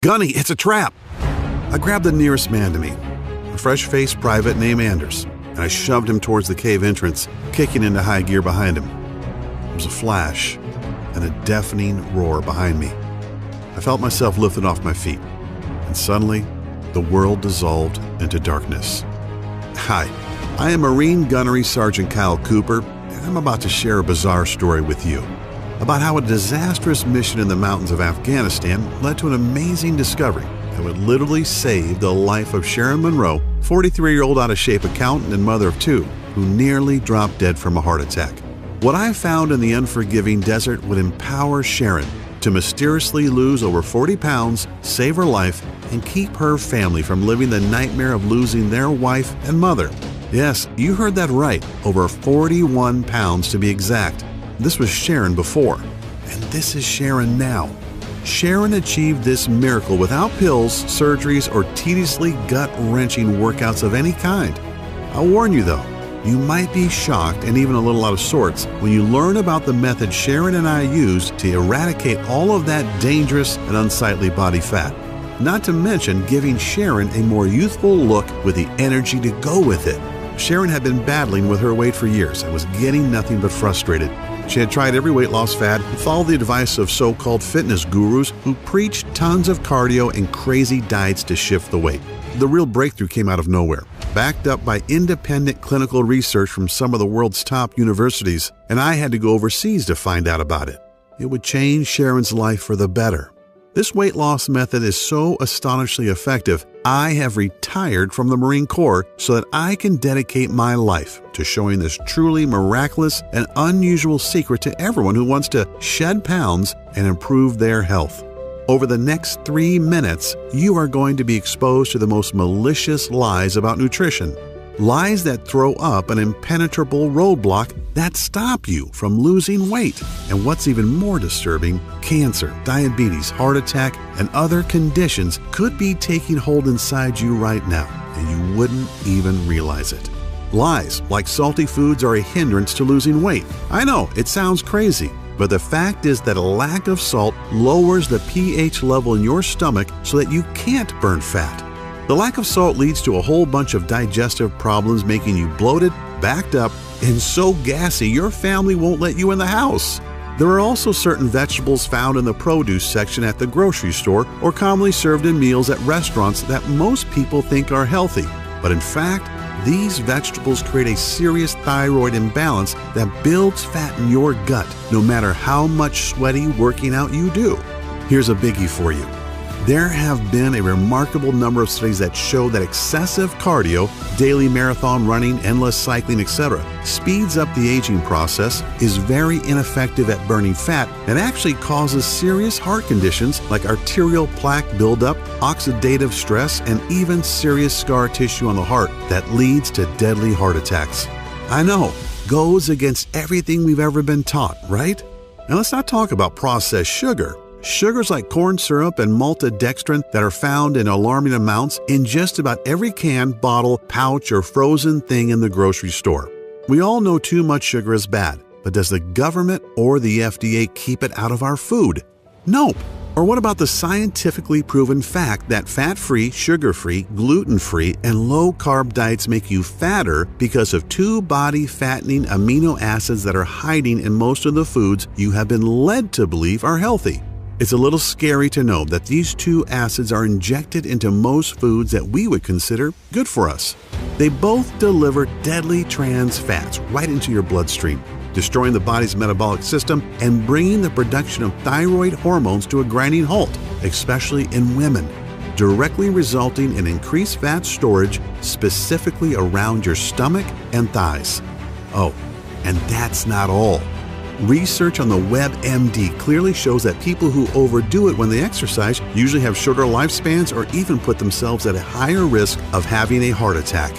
Gunny, it's a trap! I grabbed the nearest man to me, a fresh-faced private named Anders, and I shoved him towards the cave entrance, kicking into high gear behind him. There was a flash and a deafening roar behind me. I felt myself lifted off my feet, and suddenly, the world dissolved into darkness. Hi, I am Marine Gunnery Sergeant Kyle Cooper, and I'm about to share a bizarre story with you about how a disastrous mission in the mountains of Afghanistan led to an amazing discovery that would literally save the life of Sharon Monroe, 43-year-old out-of-shape accountant and mother of two, who nearly dropped dead from a heart attack. What I found in the unforgiving desert would empower Sharon to mysteriously lose over 40 pounds, save her life, and keep her family from living the nightmare of losing their wife and mother. Yes, you heard that right, over 41 pounds to be exact. This was Sharon before, and this is Sharon now. Sharon achieved this miracle without pills, surgeries, or tediously gut-wrenching workouts of any kind. I'll warn you though, you might be shocked and even a little out of sorts when you learn about the method Sharon and I used to eradicate all of that dangerous and unsightly body fat. Not to mention giving Sharon a more youthful look with the energy to go with it. Sharon had been battling with her weight for years and was getting nothing but frustrated. She had tried every weight loss fad and followed the advice of so-called fitness gurus who preached tons of cardio and crazy diets to shift the weight. The real breakthrough came out of nowhere, backed up by independent clinical research from some of the world's top universities, and I had to go overseas to find out about it. It would change Sharon's life for the better. This weight loss method is so astonishingly effective, I have retired from the Marine Corps so that I can dedicate my life to showing this truly miraculous and unusual secret to everyone who wants to shed pounds and improve their health. Over the next 3 minutes, you are going to be exposed to the most malicious lies about nutrition. Lies that throw up an impenetrable roadblock that stop you from losing weight. And what's even more disturbing, cancer, diabetes, heart attack, and other conditions could be taking hold inside you right now, and you wouldn't even realize it. Lies like salty foods are a hindrance to losing weight. I know, it sounds crazy, but the fact is that a lack of salt lowers the pH level in your stomach so that you can't burn fat. The lack of salt leads to a whole bunch of digestive problems, making you bloated, backed up, and so gassy your family won't let you in the house. There are also certain vegetables found in the produce section at the grocery store or commonly served in meals at restaurants that most people think are healthy. But in fact, these vegetables create a serious thyroid imbalance that builds fat in your gut, no matter how much sweaty working out you do. Here's a biggie for you. There have been a remarkable number of studies that show that excessive cardio, daily marathon running, endless cycling, etc., speeds up the aging process, is very ineffective at burning fat, and actually causes serious heart conditions like arterial plaque buildup, oxidative stress, and even serious scar tissue on the heart that leads to deadly heart attacks. I know, goes against everything we've ever been taught, right? Now let's not talk about processed sugar. Sugars like corn syrup and maltodextrin that are found in alarming amounts in just about every can, bottle, pouch, or frozen thing in the grocery store. We all know too much sugar is bad, but does the government or the FDA keep it out of our food? Nope. Or what about the scientifically proven fact that fat-free, sugar-free, gluten-free, and low-carb diets make you fatter because of 2 body-fattening amino acids that are hiding in most of the foods you have been led to believe are healthy? It's a little scary to know that these 2 acids are injected into most foods that we would consider good for us. They both deliver deadly trans fats right into your bloodstream, destroying the body's metabolic system and bringing the production of thyroid hormones to a grinding halt, especially in women, directly resulting in increased fat storage specifically around your stomach and thighs. Oh, and that's not all. Research on the WebMD clearly shows that people who overdo it when they exercise usually have shorter lifespans or even put themselves at a higher risk of having a heart attack.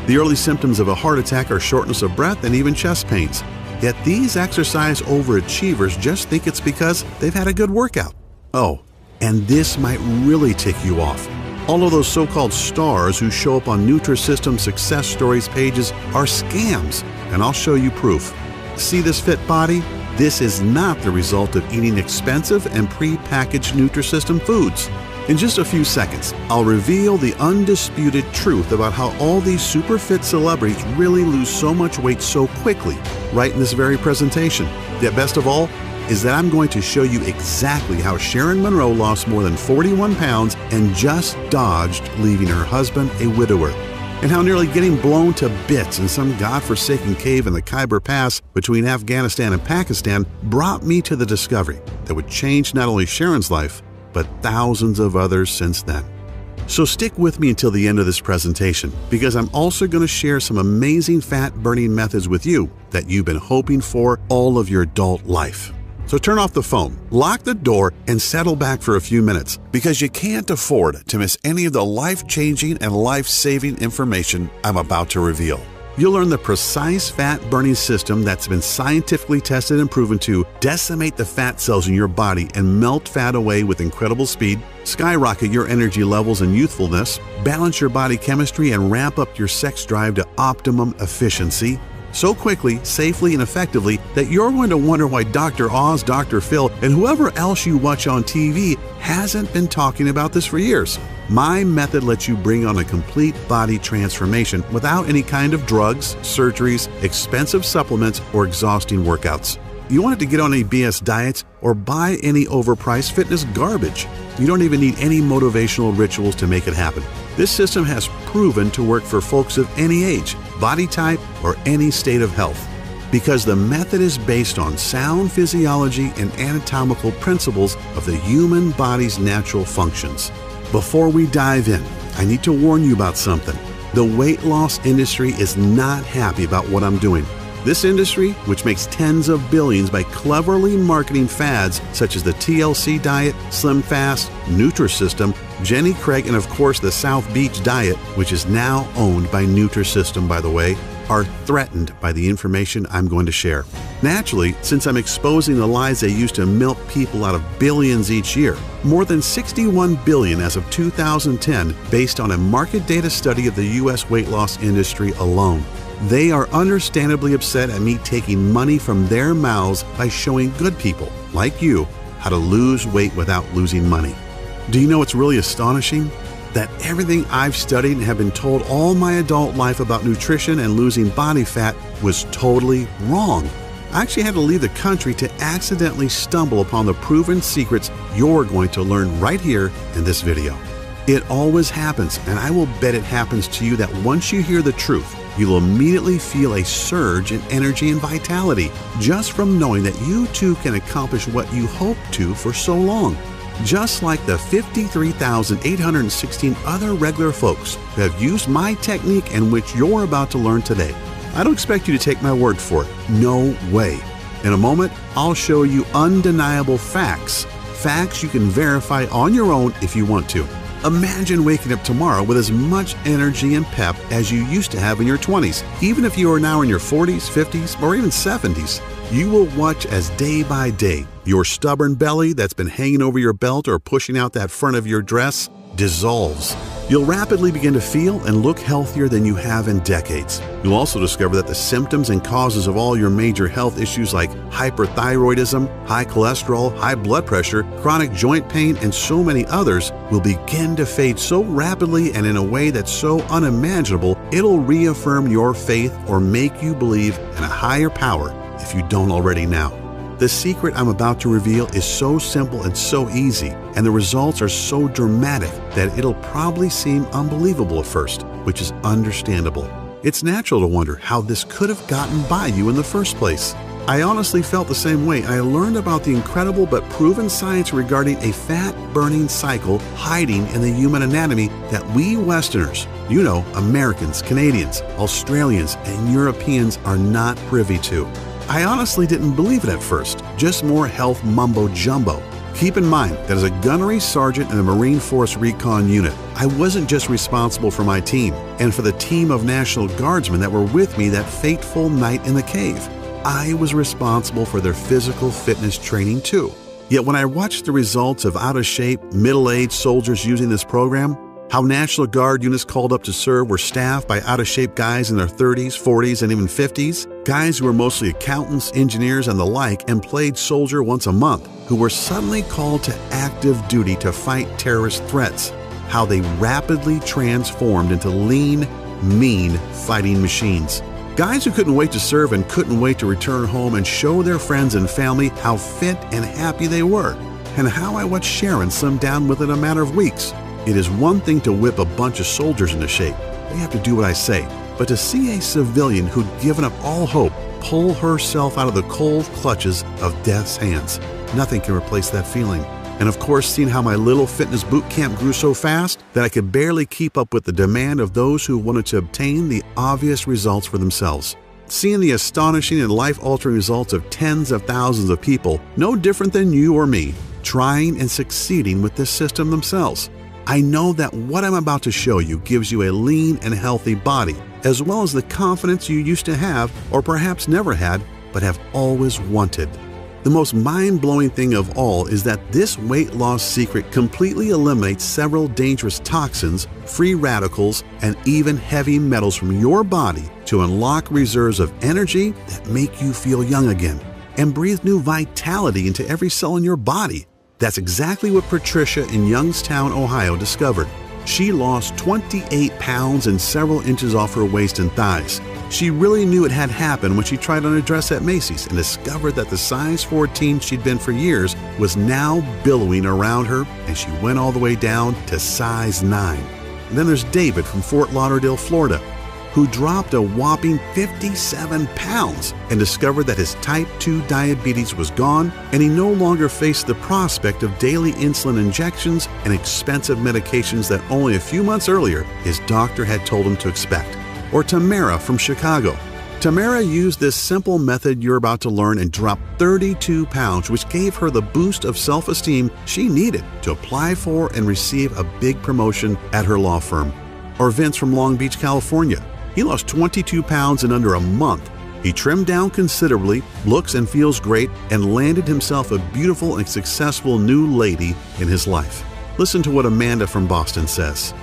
The early symptoms of a heart attack are shortness of breath and even chest pains. Yet these exercise overachievers just think it's because they've had a good workout. Oh, and this might really tick you off. All of those so-called stars who show up on Nutrisystem success stories pages are scams, and I'll show you proof. See this fit body? This is not the result of eating expensive and pre-packaged Nutrisystem foods. In just a few seconds, I'll reveal the undisputed truth about how all these super fit celebrities really lose so much weight so quickly, right in this very presentation. Yet best of all is that I'm going to show you exactly how Sharon Monroe lost more than 41 pounds and just dodged leaving her husband a widower, and how nearly getting blown to bits in some godforsaken cave in the Khyber Pass between Afghanistan and Pakistan brought me to the discovery that would change not only Sharon's life, but thousands of others since then. So stick with me until the end of this presentation, because I'm also going to share some amazing fat-burning methods with you that you've been hoping for all of your adult life. So turn off the phone, lock the door, and settle back for a few minutes, because you can't afford to miss any of the life-changing and life-saving information I'm about to reveal. You'll learn the precise fat-burning system that's been scientifically tested and proven to decimate the fat cells in your body and melt fat away with incredible speed, skyrocket your energy levels and youthfulness, balance your body chemistry, and ramp up your sex drive to optimum efficiency so quickly, safely, and effectively that you're going to wonder why Dr. Oz, Dr. Phil, and whoever else you watch on TV hasn't been talking about this for years. My method lets you bring on a complete body transformation without any kind of drugs, surgeries, expensive supplements, or exhausting workouts. You want it to get on any BS diets or buy any overpriced fitness garbage. You don't even need any motivational rituals to make it happen. This system has proven to work for folks of any age, body type, or any state of health, because the method is based on sound physiology and anatomical principles of the human body's natural functions. Before we dive in, I need to warn you about something. The weight loss industry is not happy about what I'm doing. This industry, which makes tens of billions by cleverly marketing fads such as the TLC diet, Slim Fast, Nutrisystem, Jenny Craig, and of course the South Beach diet, which is now owned by Nutrisystem, by the way, are threatened by the information I'm going to share. Naturally, since I'm exposing the lies they use to milk people out of billions each year, more than 61 billion as of 2010, based on a market data study of the U.S. weight loss industry alone. They are understandably upset at me taking money from their mouths by showing good people, like you, how to lose weight without losing money. Do you know what's really astonishing? That everything I've studied and have been told all my adult life about nutrition and losing body fat was totally wrong. I actually had to leave the country to accidentally stumble upon the proven secrets you're going to learn right here in this video. It always happens, and I will bet it happens to you that once you hear the truth, you'll immediately feel a surge in energy and vitality just from knowing that you too can accomplish what you hoped to for so long. Just like the 53,816 other regular folks who have used my technique and which you're about to learn today. I don't expect you to take my word for it. No way. In a moment, I'll show you undeniable facts. Facts you can verify on your own if you want to. Imagine waking up tomorrow with as much energy and pep as you used to have in your 20s, even if you are now in your 40s, 50s, or even 70s. You will watch as day by day, your stubborn belly that's been hanging over your belt or pushing out that front of your dress dissolves. You'll rapidly begin to feel and look healthier than you have in decades. You'll also discover that the symptoms and causes of all your major health issues like hyperthyroidism, high cholesterol, high blood pressure, chronic joint pain, and so many others will begin to fade so rapidly and in a way that's so unimaginable, it'll reaffirm your faith or make you believe in a higher power if you don't already now. The secret I'm about to reveal is so simple and so easy, and the results are so dramatic that it'll probably seem unbelievable at first, which is understandable. It's natural to wonder how this could have gotten by you in the first place. I honestly felt the same way. I learned about the incredible but proven science regarding a fat-burning cycle hiding in the human anatomy that we Westerners, you know, Americans, Canadians, Australians, and Europeans are not privy to. I honestly didn't believe it at first, just more health mumbo-jumbo. Keep in mind that as a Gunnery Sergeant in the Marine Force Recon Unit, I wasn't just responsible for my team and for the team of National Guardsmen that were with me that fateful night in the cave. I was responsible for their physical fitness training too. Yet when I watched the results of out-of-shape, middle-aged soldiers using this program, How National Guard units called up to serve were staffed by out-of-shape guys in their 30s, 40s, and even 50s, guys who were mostly accountants, engineers, and the like, and played soldier once a month, who were suddenly called to active duty to fight terrorist threats. How they rapidly transformed into lean, mean fighting machines. Guys who couldn't wait to serve and couldn't wait to return home and show their friends and family how fit and happy they were, and how I watched Sharon slim down within a matter of weeks. It is one thing to whip a bunch of soldiers into shape. They have to do what I say. But to see a civilian who'd given up all hope pull herself out of the cold clutches of death's hands, nothing can replace that feeling. And of course, seeing how my little fitness boot camp grew so fast that I could barely keep up with the demand of those who wanted to obtain the obvious results for themselves. Seeing the astonishing and life-altering results of tens of thousands of people, no different than you or me, trying and succeeding with this system themselves. I know that what I'm about to show you gives you a lean and healthy body, as well as the confidence you used to have, or perhaps never had, but have always wanted. The most mind-blowing thing of all is that this weight loss secret completely eliminates several dangerous toxins, free radicals, and even heavy metals from your body to unlock reserves of energy that make you feel young again and breathe new vitality into every cell in your body. That's exactly what Patricia in Youngstown, Ohio discovered. She lost 28 pounds and several inches off her waist and thighs. She really knew it had happened when she tried on a dress at Macy's and discovered that the size 14 she'd been for years was now billowing around her, and she went all the way down to size 9. And then there's David from Fort Lauderdale, Florida, who dropped a whopping 57 pounds and discovered that his type 2 diabetes was gone, and he no longer faced the prospect of daily insulin injections and expensive medications that only a few months earlier his doctor had told him to expect. Or Tamara from Chicago. Tamara used this simple method you're about to learn and dropped 32 pounds, which gave her the boost of self-esteem she needed to apply for and receive a big promotion at her law firm. Or Vince from Long Beach, California. He lost 22 pounds in under a month. He trimmed down considerably, looks and feels great, and landed himself a beautiful and successful new lady in his life. Listen to what Amanda from Boston says.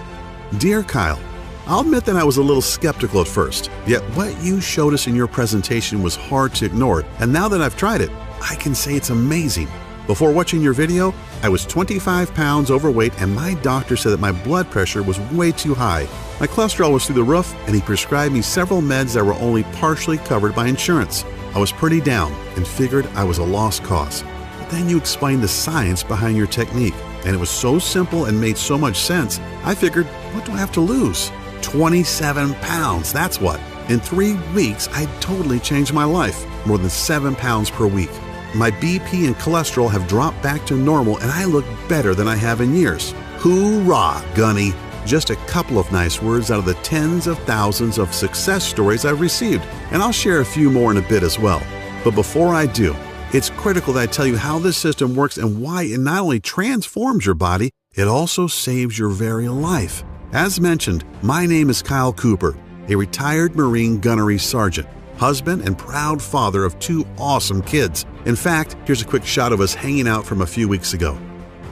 Dear Kyle, I'll admit that I was a little skeptical at first, yet what you showed us in your presentation was hard to ignore, and now that I've tried it, I can say it's amazing. Before watching your video, I was 25 pounds overweight, and my doctor said that my blood pressure was way too high. My cholesterol was through the roof, and he prescribed me several meds that were only partially covered by insurance. I was pretty down and figured I was a lost cause. But then you explained the science behind your technique, and it was so simple and made so much sense, I figured, what do I have to lose? 27 pounds, that's what. In 3 weeks, I totally changed my life, more than 7 pounds per week. My BP and cholesterol have dropped back to normal, and I look better than I have in years. Hoorah, Gunny! Just a couple of nice words out of the tens of thousands of success stories I've received, and I'll share a few more in a bit as well. But before I do, it's critical that I tell you how this system works and why it not only transforms your body, it also saves your very life. As mentioned, my name is Kyle Cooper, a retired Marine Gunnery Sergeant, husband and proud father of 2 awesome kids. In fact, here's a quick shot of us hanging out from a few weeks ago.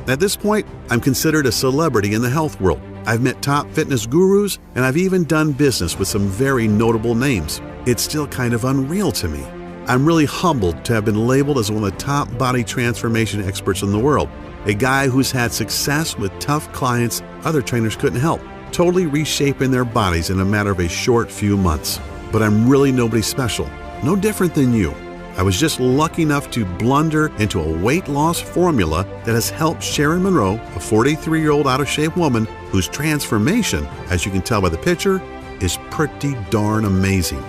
At this point, I'm considered a celebrity in the health world. I've met top fitness gurus, and I've even done business with some very notable names. It's still kind of unreal to me. I'm really humbled to have been labeled as one of the top body transformation experts in the world, a guy who's had success with tough clients other trainers couldn't help, totally reshaping their bodies in a matter of a short few months. But I'm really nobody special, no different than you. I was just lucky enough to blunder into a weight loss formula that has helped Sharon Monroe, a 43-year-old out-of-shape woman whose transformation, as you can tell by the picture, is pretty darn amazing.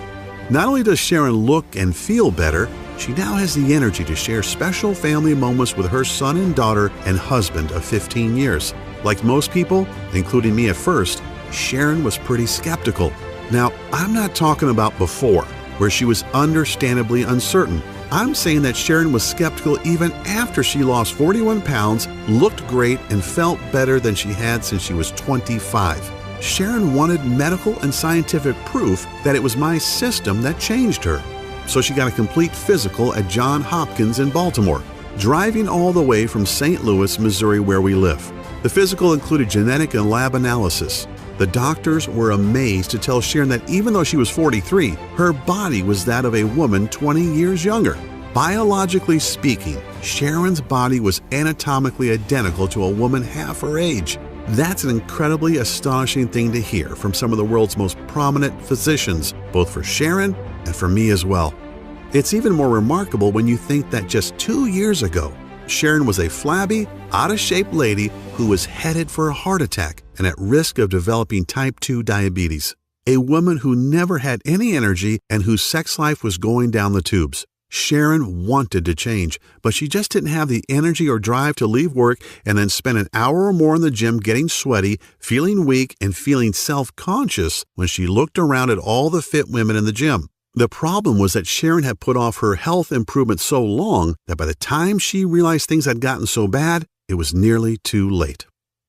Not only does Sharon look and feel better, she now has the energy to share special family moments with her son and daughter and husband of 15 years. Like most people, including me at first, Sharon was pretty skeptical. Now, I'm not talking about before, where she was understandably uncertain. I'm saying that Sharon was skeptical even after she lost 41 pounds, looked great, and felt better than she had since she was 25. Sharon wanted medical and scientific proof that it was my system that changed her. So she got a complete physical at Johns Hopkins in Baltimore, driving all the way from St. Louis, Missouri, where we live. The physical included genetic and lab analysis. The doctors were amazed to tell Sharon that even though she was 43, her body was that of a woman 20 years younger. Biologically speaking, Sharon's body was anatomically identical to a woman half her age. That's an incredibly astonishing thing to hear from some of the world's most prominent physicians, both for Sharon and for me as well. It's even more remarkable when you think that just 2 years ago, Sharon was a flabby, out-of-shape lady who was headed for a heart attack and at risk of developing type 2 diabetes. A woman who never had any energy and whose sex life was going down the tubes. Sharon wanted to change, but she just didn't have the energy or drive to leave work and then spend an hour or more in the gym getting sweaty, feeling weak, and feeling self-conscious when she looked around at all the fit women in the gym. The problem was that Sharon had put off her health improvement so long that by the time she realized things had gotten so bad, it was nearly too late.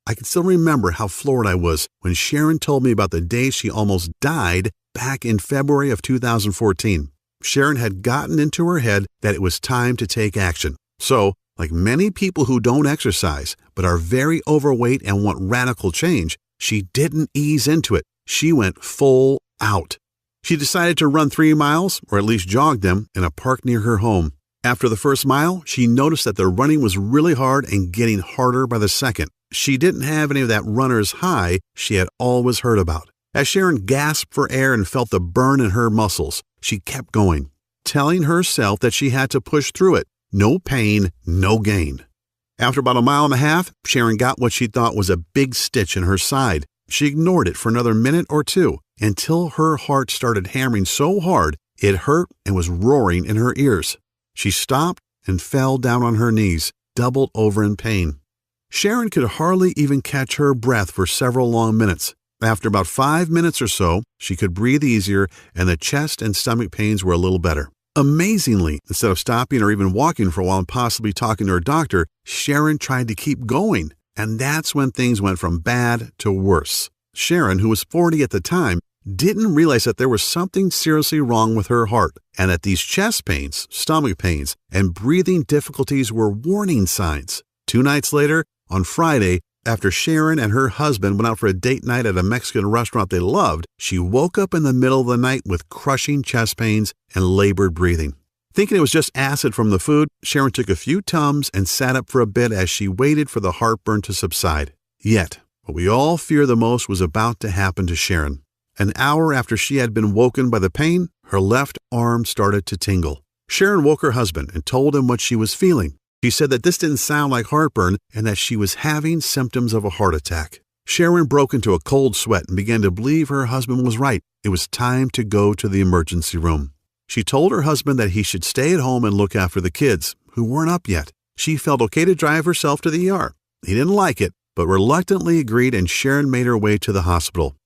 I can still remember how floored I was when Sharon told me about the day she almost died back in February of 2014. Sharon had gotten into her head that it was time to take action. So, like many people who don't exercise but are very overweight and want radical change, she didn't ease into it. She went full out. She decided to run 3 miles, or at least jog them, in a park near her home. After the first mile, she noticed that the running was really hard and getting harder by the second. She didn't have any of that runner's high she had always heard about. As Sharon gasped for air and felt the burn in her muscles, she kept going, telling herself that she had to push through it. No pain, no gain. After about 1.5 miles, Sharon got what she thought was a big stitch in her side. She ignored it for another minute or two until her heart started hammering so hard it hurt and was roaring in her ears. She stopped and fell down on her knees, doubled over in pain. Sharon could hardly even catch her breath for several long minutes. After about 5 minutes or so, she could breathe easier and the chest and stomach pains were a little better. Amazingly, instead of stopping or even walking for a while and possibly talking to her doctor, Sharon tried to keep going. And that's when things went from bad to worse. Sharon, who was 40 at the time, didn't realize that there was something seriously wrong with her heart and that these chest pains, stomach pains, and breathing difficulties were warning signs. 2 nights later, on Friday, after Sharon and her husband went out for a date night at a Mexican restaurant they loved, she woke up in the middle of the night with crushing chest pains and labored breathing. Thinking it was just acid from the food, Sharon took a few Tums and sat up for a bit as she waited for the heartburn to subside. Yet, what we all fear the most was about to happen to Sharon. An hour after she had been woken by the pain, her left arm started to tingle. Sharon woke her husband and told him what she was feeling. She said that this didn't sound like heartburn and that she was having symptoms of a heart attack. Sharon broke into a cold sweat and began to believe her husband was right. It was time to go to the emergency room. She told her husband that he should stay at home and look after the kids, who weren't up yet. She felt okay to drive herself to the ER. He didn't like it, but reluctantly agreed, and Sharon made her way to the hospital.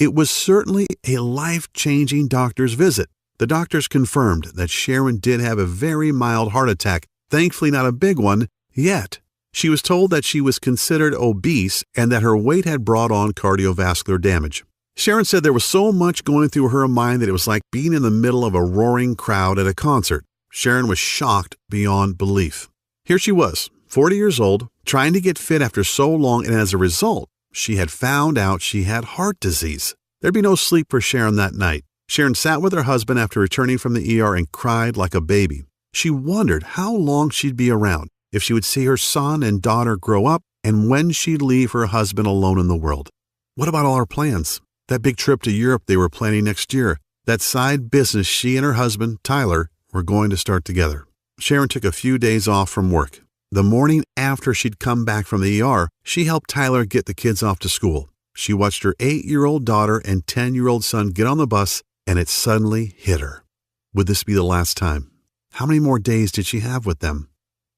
It was certainly a life-changing doctor's visit. The doctors confirmed that Sharon did have a very mild heart attack, thankfully not a big one yet. She was told that she was considered obese and that her weight had brought on cardiovascular damage. Sharon said there was so much going through her mind that it was like being in the middle of a roaring crowd at a concert. Sharon was shocked beyond belief. Here she was, 40 years old, trying to get fit after so long, and as a result, she had found out she had heart disease. There'd be no sleep for Sharon that night. Sharon sat with her husband after returning from the ER and cried like a baby. She wondered how long she'd be around, if she would see her son and daughter grow up, and when she'd leave her husband alone in the world. What about all her plans? That big trip to Europe they were planning next year. That side business she and her husband, Tyler, were going to start together. Sharon took a few days off from work. The morning after she'd come back from the ER, she helped Tyler get the kids off to school. She watched her 8-year-old daughter and 10-year-old son get on the bus, and it suddenly hit her. Would this be the last time? How many more days did she have with them?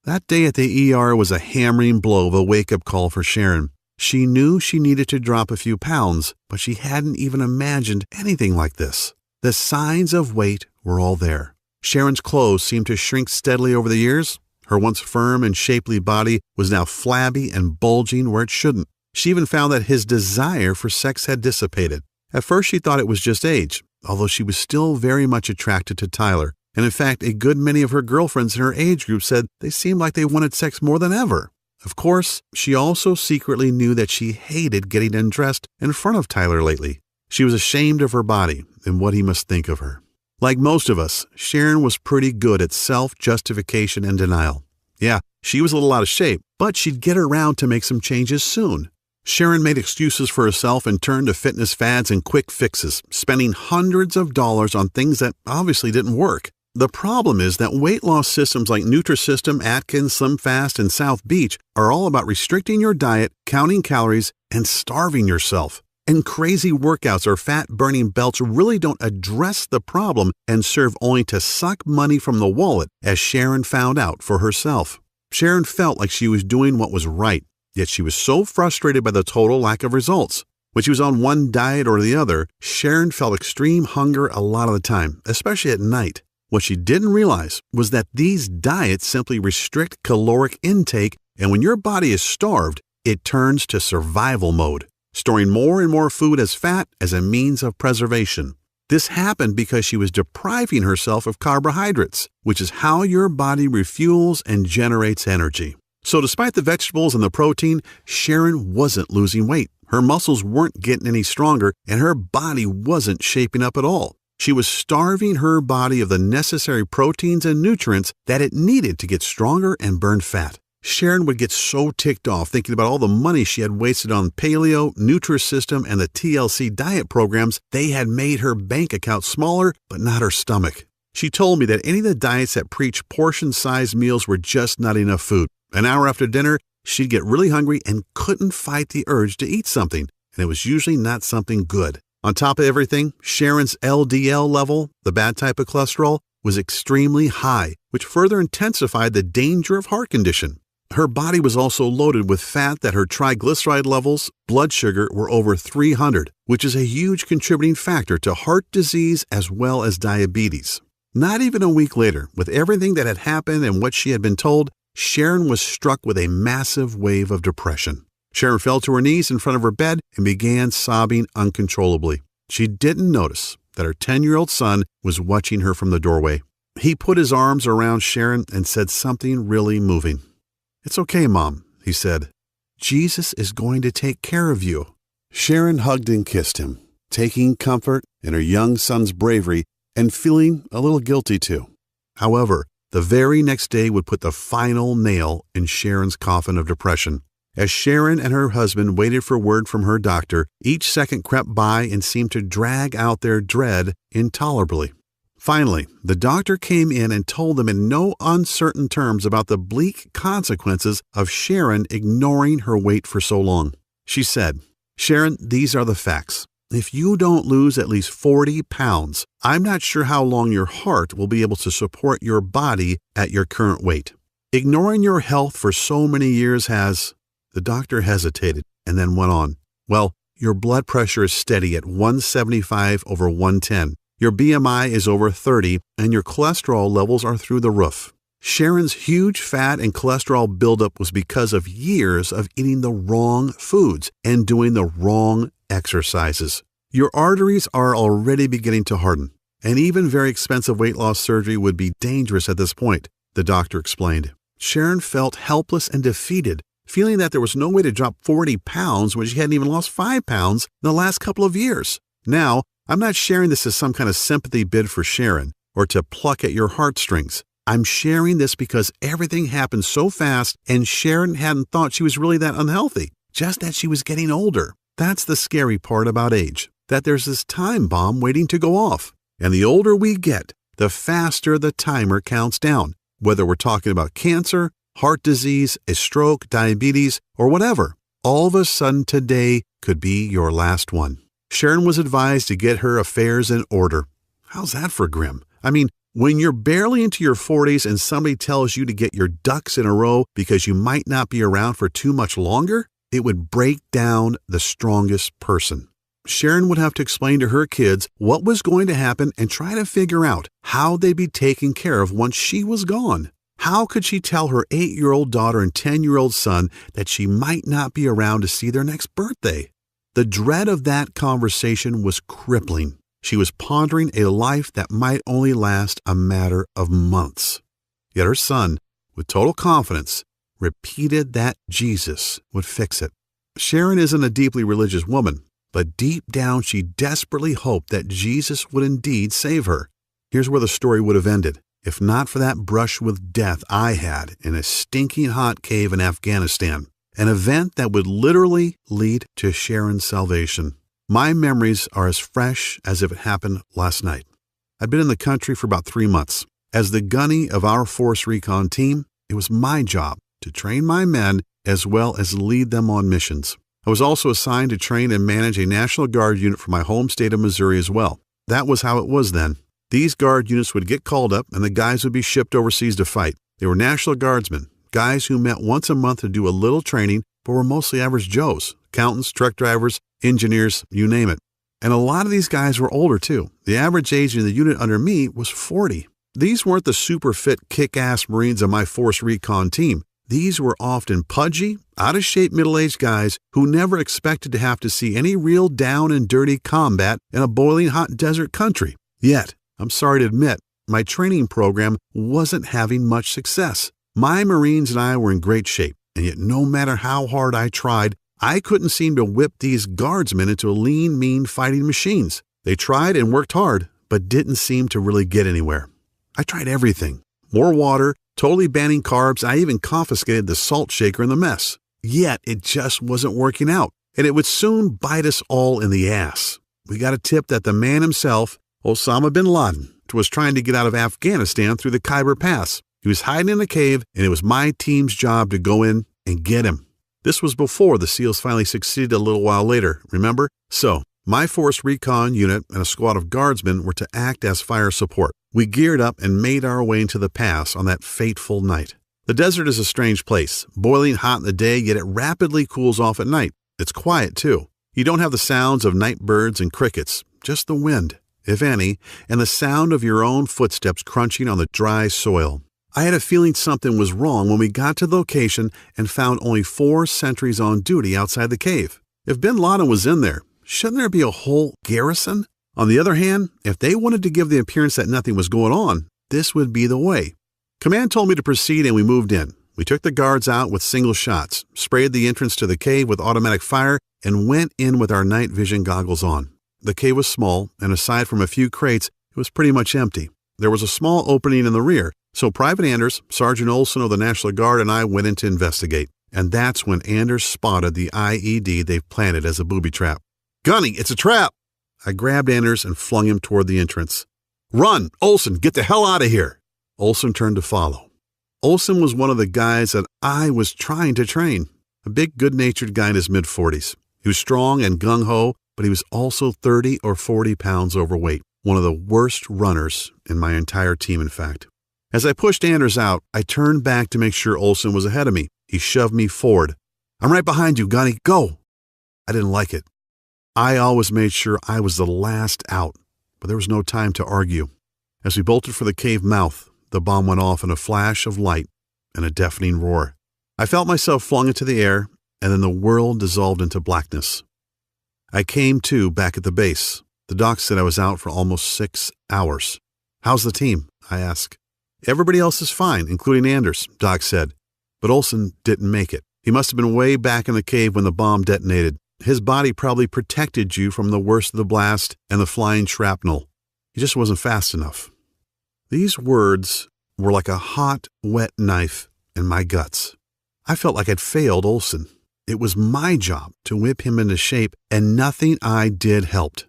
That day at the ER was a hammering blow of a wake-up call for Sharon. She knew she needed to drop a few pounds, but she hadn't even imagined anything like this. The signs of weight were all there. Sharon's clothes seemed to shrink steadily over the years. Her once firm and shapely body was now flabby and bulging where it shouldn't. She even found that his desire for sex had dissipated. At first she thought it was just age, although she was still very much attracted to Tyler. And in fact, a good many of her girlfriends in her age group said they seemed like they wanted sex more than ever. Of course, she also secretly knew that she hated getting undressed in front of Tyler lately. She was ashamed of her body and what he must think of her. Like most of us, Sharon was pretty good at self-justification and denial. Yeah, she was a little out of shape, but she'd get around to make some changes soon. Sharon made excuses for herself and turned to fitness fads and quick fixes, spending hundreds of dollars on things that obviously didn't work. The problem is that weight loss systems like Nutrisystem, Atkins, SlimFast, and South Beach are all about restricting your diet, counting calories, and starving yourself. And crazy workouts or fat-burning belts really don't address the problem and serve only to suck money from the wallet, as Sharon found out for herself. Sharon felt like she was doing what was right, yet she was so frustrated by the total lack of results. When she was on one diet or the other, Sharon felt extreme hunger a lot of the time, especially at night. What she didn't realize was that these diets simply restrict caloric intake, and when your body is starved, it turns to survival mode, storing more and more food as fat as a means of preservation. This happened because she was depriving herself of carbohydrates, which is how your body refuels and generates energy. So despite the vegetables and the protein, Sharon wasn't losing weight. Her muscles weren't getting any stronger, and her body wasn't shaping up at all. She was starving her body of the necessary proteins and nutrients that it needed to get stronger and burn fat. Sharon would get so ticked off thinking about all the money she had wasted on Paleo, Nutrisystem, and the TLC diet programs. They had made her bank account smaller, but not her stomach. She told me that any of the diets that preach portion-sized meals were just not enough food. An hour after dinner, she'd get really hungry and couldn't fight the urge to eat something, and it was usually not something good. On top of everything, Sharon's LDL level, the bad type of cholesterol, was extremely high, which further intensified the danger of heart condition. Her body was also loaded with fat that her triglyceride levels, blood sugar, were over 300, which is a huge contributing factor to heart disease as well as diabetes. Not even a week later, with everything that had happened and what she had been told, Sharon was struck with a massive wave of depression. Sharon fell to her knees in front of her bed and began sobbing uncontrollably. She didn't notice that her 10-year-old son was watching her from the doorway. He put his arms around Sharon and said something really moving. "It's okay, Mom," he said. "Jesus is going to take care of you." Sharon hugged and kissed him, taking comfort in her young son's bravery and feeling a little guilty too. However, the very next day would put the final nail in Sharon's coffin of depression. As Sharon and her husband waited for word from her doctor, each second crept by and seemed to drag out their dread intolerably. Finally, the doctor came in and told them in no uncertain terms about the bleak consequences of Sharon ignoring her weight for so long. She said, "Sharon, these are the facts. If you don't lose at least 40 pounds, I'm not sure how long your heart will be able to support your body at your current weight. Ignoring your health for so many years has..." The doctor hesitated and then went on. "Well, your blood pressure is steady at 175/110. Your BMI is over 30, and your cholesterol levels are through the roof." Sharon's huge fat and cholesterol buildup was because of years of eating the wrong foods and doing the wrong exercises. Your arteries are already beginning to harden, and even very expensive weight loss surgery would be dangerous at this point, the doctor explained. Sharon felt helpless and defeated, feeling that there was no way to drop 40 pounds when she hadn't even lost 5 pounds in the last couple of years. Now, I'm not sharing this as some kind of sympathy bid for Sharon or to pluck at your heartstrings. I'm sharing this because everything happened so fast and Sharon hadn't thought she was really that unhealthy, just that she was getting older. That's the scary part about age, that there's this time bomb waiting to go off. And the older we get, the faster the timer counts down, whether we're talking about cancer, heart disease, a stroke, diabetes, or whatever. All of a sudden today could be your last one. Sharon was advised to get her affairs in order. How's that for grim? I mean, when you're barely into your 40s and somebody tells you to get your ducks in a row because you might not be around for too much longer, it would break down the strongest person. Sharon would have to explain to her kids what was going to happen and try to figure out how they'd be taken care of once she was gone. How could she tell her 8-year-old daughter and 10-year-old son that she might not be around to see their next birthday? The dread of that conversation was crippling. She was pondering a life that might only last a matter of months. Yet her son, with total confidence, repeated that Jesus would fix it. Sharon isn't a deeply religious woman, but deep down she desperately hoped that Jesus would indeed save her. Here's where the story would have ended, if not for that brush with death I had in a stinking hot cave in Afghanistan, an event that would literally lead to Sharon's salvation. My memories are as fresh as if it happened last night. I'd been in the country for about 3 months. As the gunny of our force recon team, it was my job to train my men as well as lead them on missions. I was also assigned to train and manage a National Guard unit for my home state of Missouri as well. That was how it was then. These Guard units would get called up and the guys would be shipped overseas to fight. They were National Guardsmen, guys who met once a month to do a little training, but were mostly average Joes, accountants, truck drivers, engineers, you name it. And a lot of these guys were older too. The average age in the unit under me was 40. These weren't the super fit, kick-ass Marines of my force recon team. These were often pudgy, out-of-shape middle-aged guys who never expected to have to see any real down and dirty combat in a boiling hot desert country. Yet, I'm sorry to admit, my training program wasn't having much success. My Marines and I were in great shape, and yet no matter how hard I tried, I couldn't seem to whip these guardsmen into lean, mean fighting machines. They tried and worked hard, but didn't seem to really get anywhere. I tried everything. More water, totally banning carbs, I even confiscated the salt shaker in the mess. Yet it just wasn't working out, and it would soon bite us all in the ass. We got a tip that the man himself, Osama bin Laden, was trying to get out of Afghanistan through the Khyber Pass. He was hiding in a cave, and it was my team's job to go in and get him. This was before the SEALs finally succeeded a little while later, remember? So, my force recon unit and a squad of guardsmen were to act as fire support. We geared up and made our way into the pass on that fateful night. The desert is a strange place, boiling hot in the day, yet it rapidly cools off at night. It's quiet, too. You don't have the sounds of night birds and crickets, just the wind, if any, and the sound of your own footsteps crunching on the dry soil. I had a feeling something was wrong when we got to the location and found only 4 sentries on duty outside the cave. If bin Laden was in there, shouldn't there be a whole garrison? On the other hand, if they wanted to give the appearance that nothing was going on, this would be the way. Command told me to proceed and we moved in. We took the guards out with single shots, sprayed the entrance to the cave with automatic fire, and went in with our night vision goggles on. The cave was small, and aside from a few crates, it was pretty much empty. There was a small opening in the rear, so Private Anders, Sergeant Olson of the National Guard, and I went in to investigate. And that's when Anders spotted the IED they've planted as a booby trap. "Gunny, it's a trap!" I grabbed Anders and flung him toward the entrance. "Run! Olson, get the hell out of here!" Olson turned to follow. Olson was one of the guys that I was trying to train. A big, good-natured guy in his mid-40s. He was strong and gung-ho, but he was also 30 or 40 pounds overweight. One of the worst runners in my entire team, in fact. As I pushed Anders out, I turned back to make sure Olson was ahead of me. He shoved me forward. "I'm right behind you, Gunny. Go!" I didn't like it. I always made sure I was the last out, but there was no time to argue. As we bolted for the cave mouth, the bomb went off in a flash of light and a deafening roar. I felt myself flung into the air, and then the world dissolved into blackness. I came to back at the base. The doc said I was out for almost 6 hours. "How's the team?" I asked. "Everybody else is fine, including Anders," Doc said. But Olson didn't make it. He must have been way back in the cave when the bomb detonated. His body probably protected you from the worst of the blast and the flying shrapnel. He just wasn't fast enough. These words were like a hot, wet knife in my guts. I felt like I'd failed Olson. It was my job to whip him into shape, and nothing I did helped.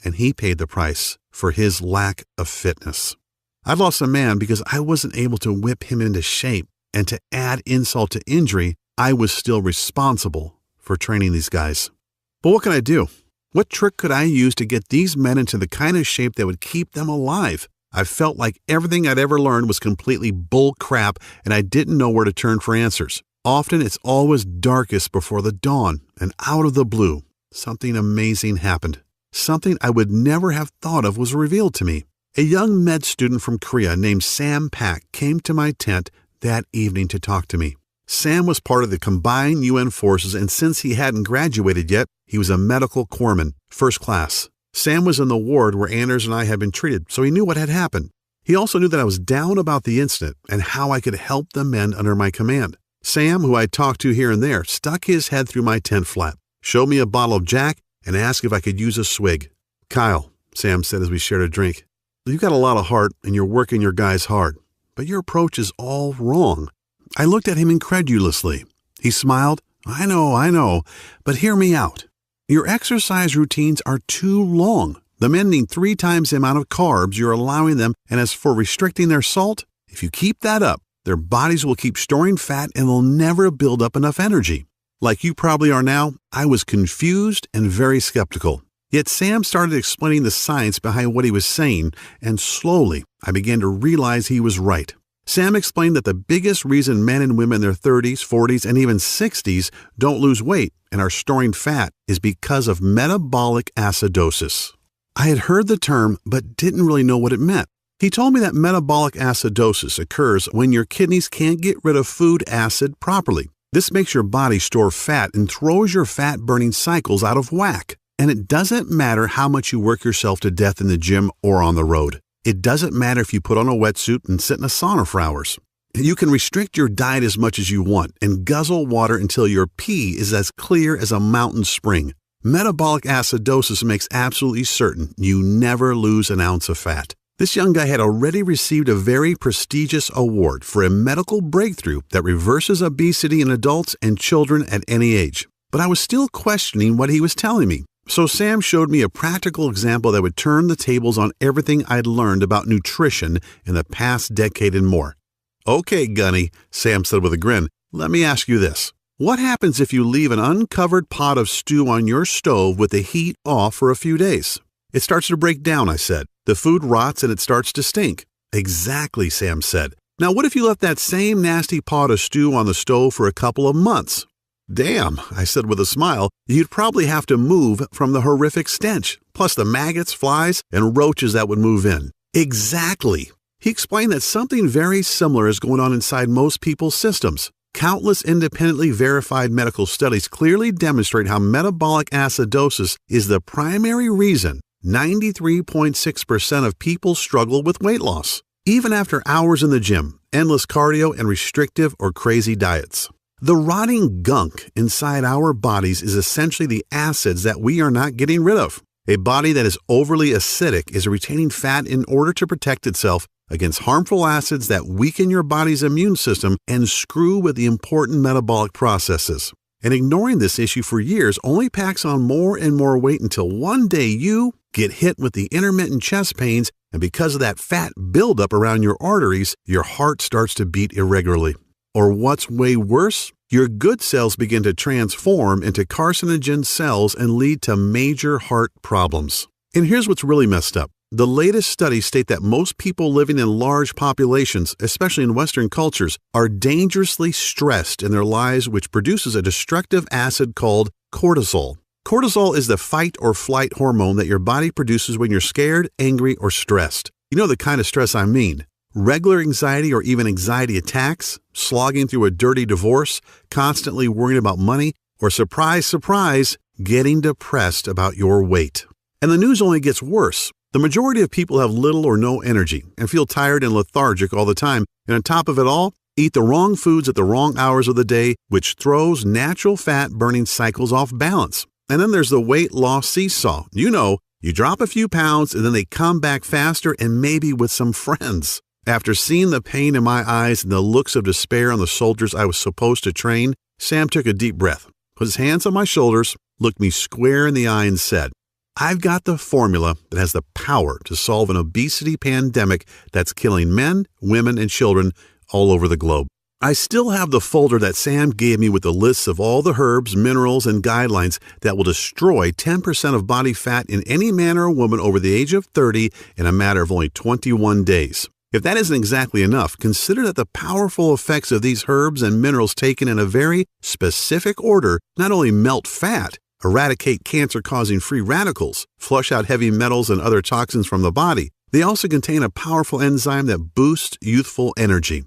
And he paid the price for his lack of fitness. I'd lost a man because I wasn't able to whip him into shape, and to add insult to injury, I was still responsible for training these guys. But what can I do? What trick could I use to get these men into the kind of shape that would keep them alive? I felt like everything I'd ever learned was completely bull crap, and I didn't know where to turn for answers. Often it's always darkest before the dawn, and out of the blue, something amazing happened. Something I would never have thought of was revealed to me. A young med student from Korea named Sam Pak came to my tent that evening to talk to me. Sam was part of the combined UN forces, and since he hadn't graduated yet, he was a medical corpsman, first class. Sam was in the ward where Anders and I had been treated, so he knew what had happened. He also knew that I was down about the incident and how I could help the men under my command. Sam, who I talked to here and there, stuck his head through my tent flap, showed me a bottle of Jack, and asked if I could use a swig. "Kyle," Sam said as we shared a drink, "you've got a lot of heart and you're working your guys hard, but your approach is all wrong." I looked at him incredulously. He smiled. I know, but hear me out. Your exercise routines are too long. The men need 3 times the amount of carbs you're allowing them, and as for restricting their salt, if you keep that up, their bodies will keep storing fat and they'll never build up enough energy. Like you probably are now, I was confused and very skeptical. Yet Sam started explaining the science behind what he was saying, and slowly I began to realize he was right. Sam explained that the biggest reason men and women in their 30s, 40s, and even 60s don't lose weight and are storing fat is because of metabolic acidosis. I had heard the term, but didn't really know what it meant. He told me that metabolic acidosis occurs when your kidneys can't get rid of food acid properly. This makes your body store fat and throws your fat-burning cycles out of whack. And it doesn't matter how much you work yourself to death in the gym or on the road. It doesn't matter if you put on a wetsuit and sit in a sauna for hours. You can restrict your diet as much as you want and guzzle water until your pee is as clear as a mountain spring. Metabolic acidosis makes absolutely certain you never lose an ounce of fat. This young guy had already received a very prestigious award for a medical breakthrough that reverses obesity in adults and children at any age. But I was still questioning what he was telling me. So Sam showed me a practical example that would turn the tables on everything I'd learned about nutrition in the past decade and more. "Okay, Gunny," Sam said with a grin, "let me ask you this. What happens if you leave an uncovered pot of stew on your stove with the heat off for a few days?" "It starts to break down," I said. "The food rots and it starts to stink." "Exactly," Sam said. "Now what if you left that same nasty pot of stew on the stove for a couple of months?" "Damn," I said with a smile, "you'd probably have to move from the horrific stench, plus the maggots, flies, and roaches that would move in." Exactly. He explained that something very similar is going on inside most people's systems. Countless independently verified medical studies clearly demonstrate how metabolic acidosis is the primary reason 93.6% of people struggle with weight loss, even after hours in the gym, endless cardio, and restrictive or crazy diets. The rotting gunk inside our bodies is essentially the acids that we are not getting rid of. A body that is overly acidic is retaining fat in order to protect itself against harmful acids that weaken your body's immune system and screw with the important metabolic processes. And ignoring this issue for years only packs on more and more weight until one day you get hit with the intermittent chest pains, and because of that fat buildup around your arteries, your heart starts to beat irregularly. Or what's way worse, your good cells begin to transform into carcinogen cells and lead to major heart problems. And here's what's really messed up. The latest studies state that most people living in large populations, especially in Western cultures, are dangerously stressed in their lives, which produces a destructive acid called cortisol. Cortisol is the fight or flight hormone that your body produces when you're scared, angry, or stressed. You know the kind of stress I mean. Regular anxiety or even anxiety attacks, slogging through a dirty divorce, constantly worrying about money, or surprise, surprise, getting depressed about your weight. And the news only gets worse. The majority of people have little or no energy and feel tired and lethargic all the time, and on top of it all, eat the wrong foods at the wrong hours of the day, which throws natural fat-burning cycles off balance. And then there's the weight loss seesaw. You know, you drop a few pounds and then they come back faster and maybe with some friends. After seeing the pain in my eyes and the looks of despair on the soldiers I was supposed to train, Sam took a deep breath, put his hands on my shoulders, looked me square in the eye and said, "I've got the formula that has the power to solve an obesity pandemic that's killing men, women, and children all over the globe." I still have the folder that Sam gave me with the lists of all the herbs, minerals, and guidelines that will destroy 10% of body fat in any man or woman over the age of 30 in a matter of only 21 days. If that isn't exactly enough, consider that the powerful effects of these herbs and minerals taken in a very specific order not only melt fat, eradicate cancer-causing free radicals, flush out heavy metals and other toxins from the body, they also contain a powerful enzyme that boosts youthful energy,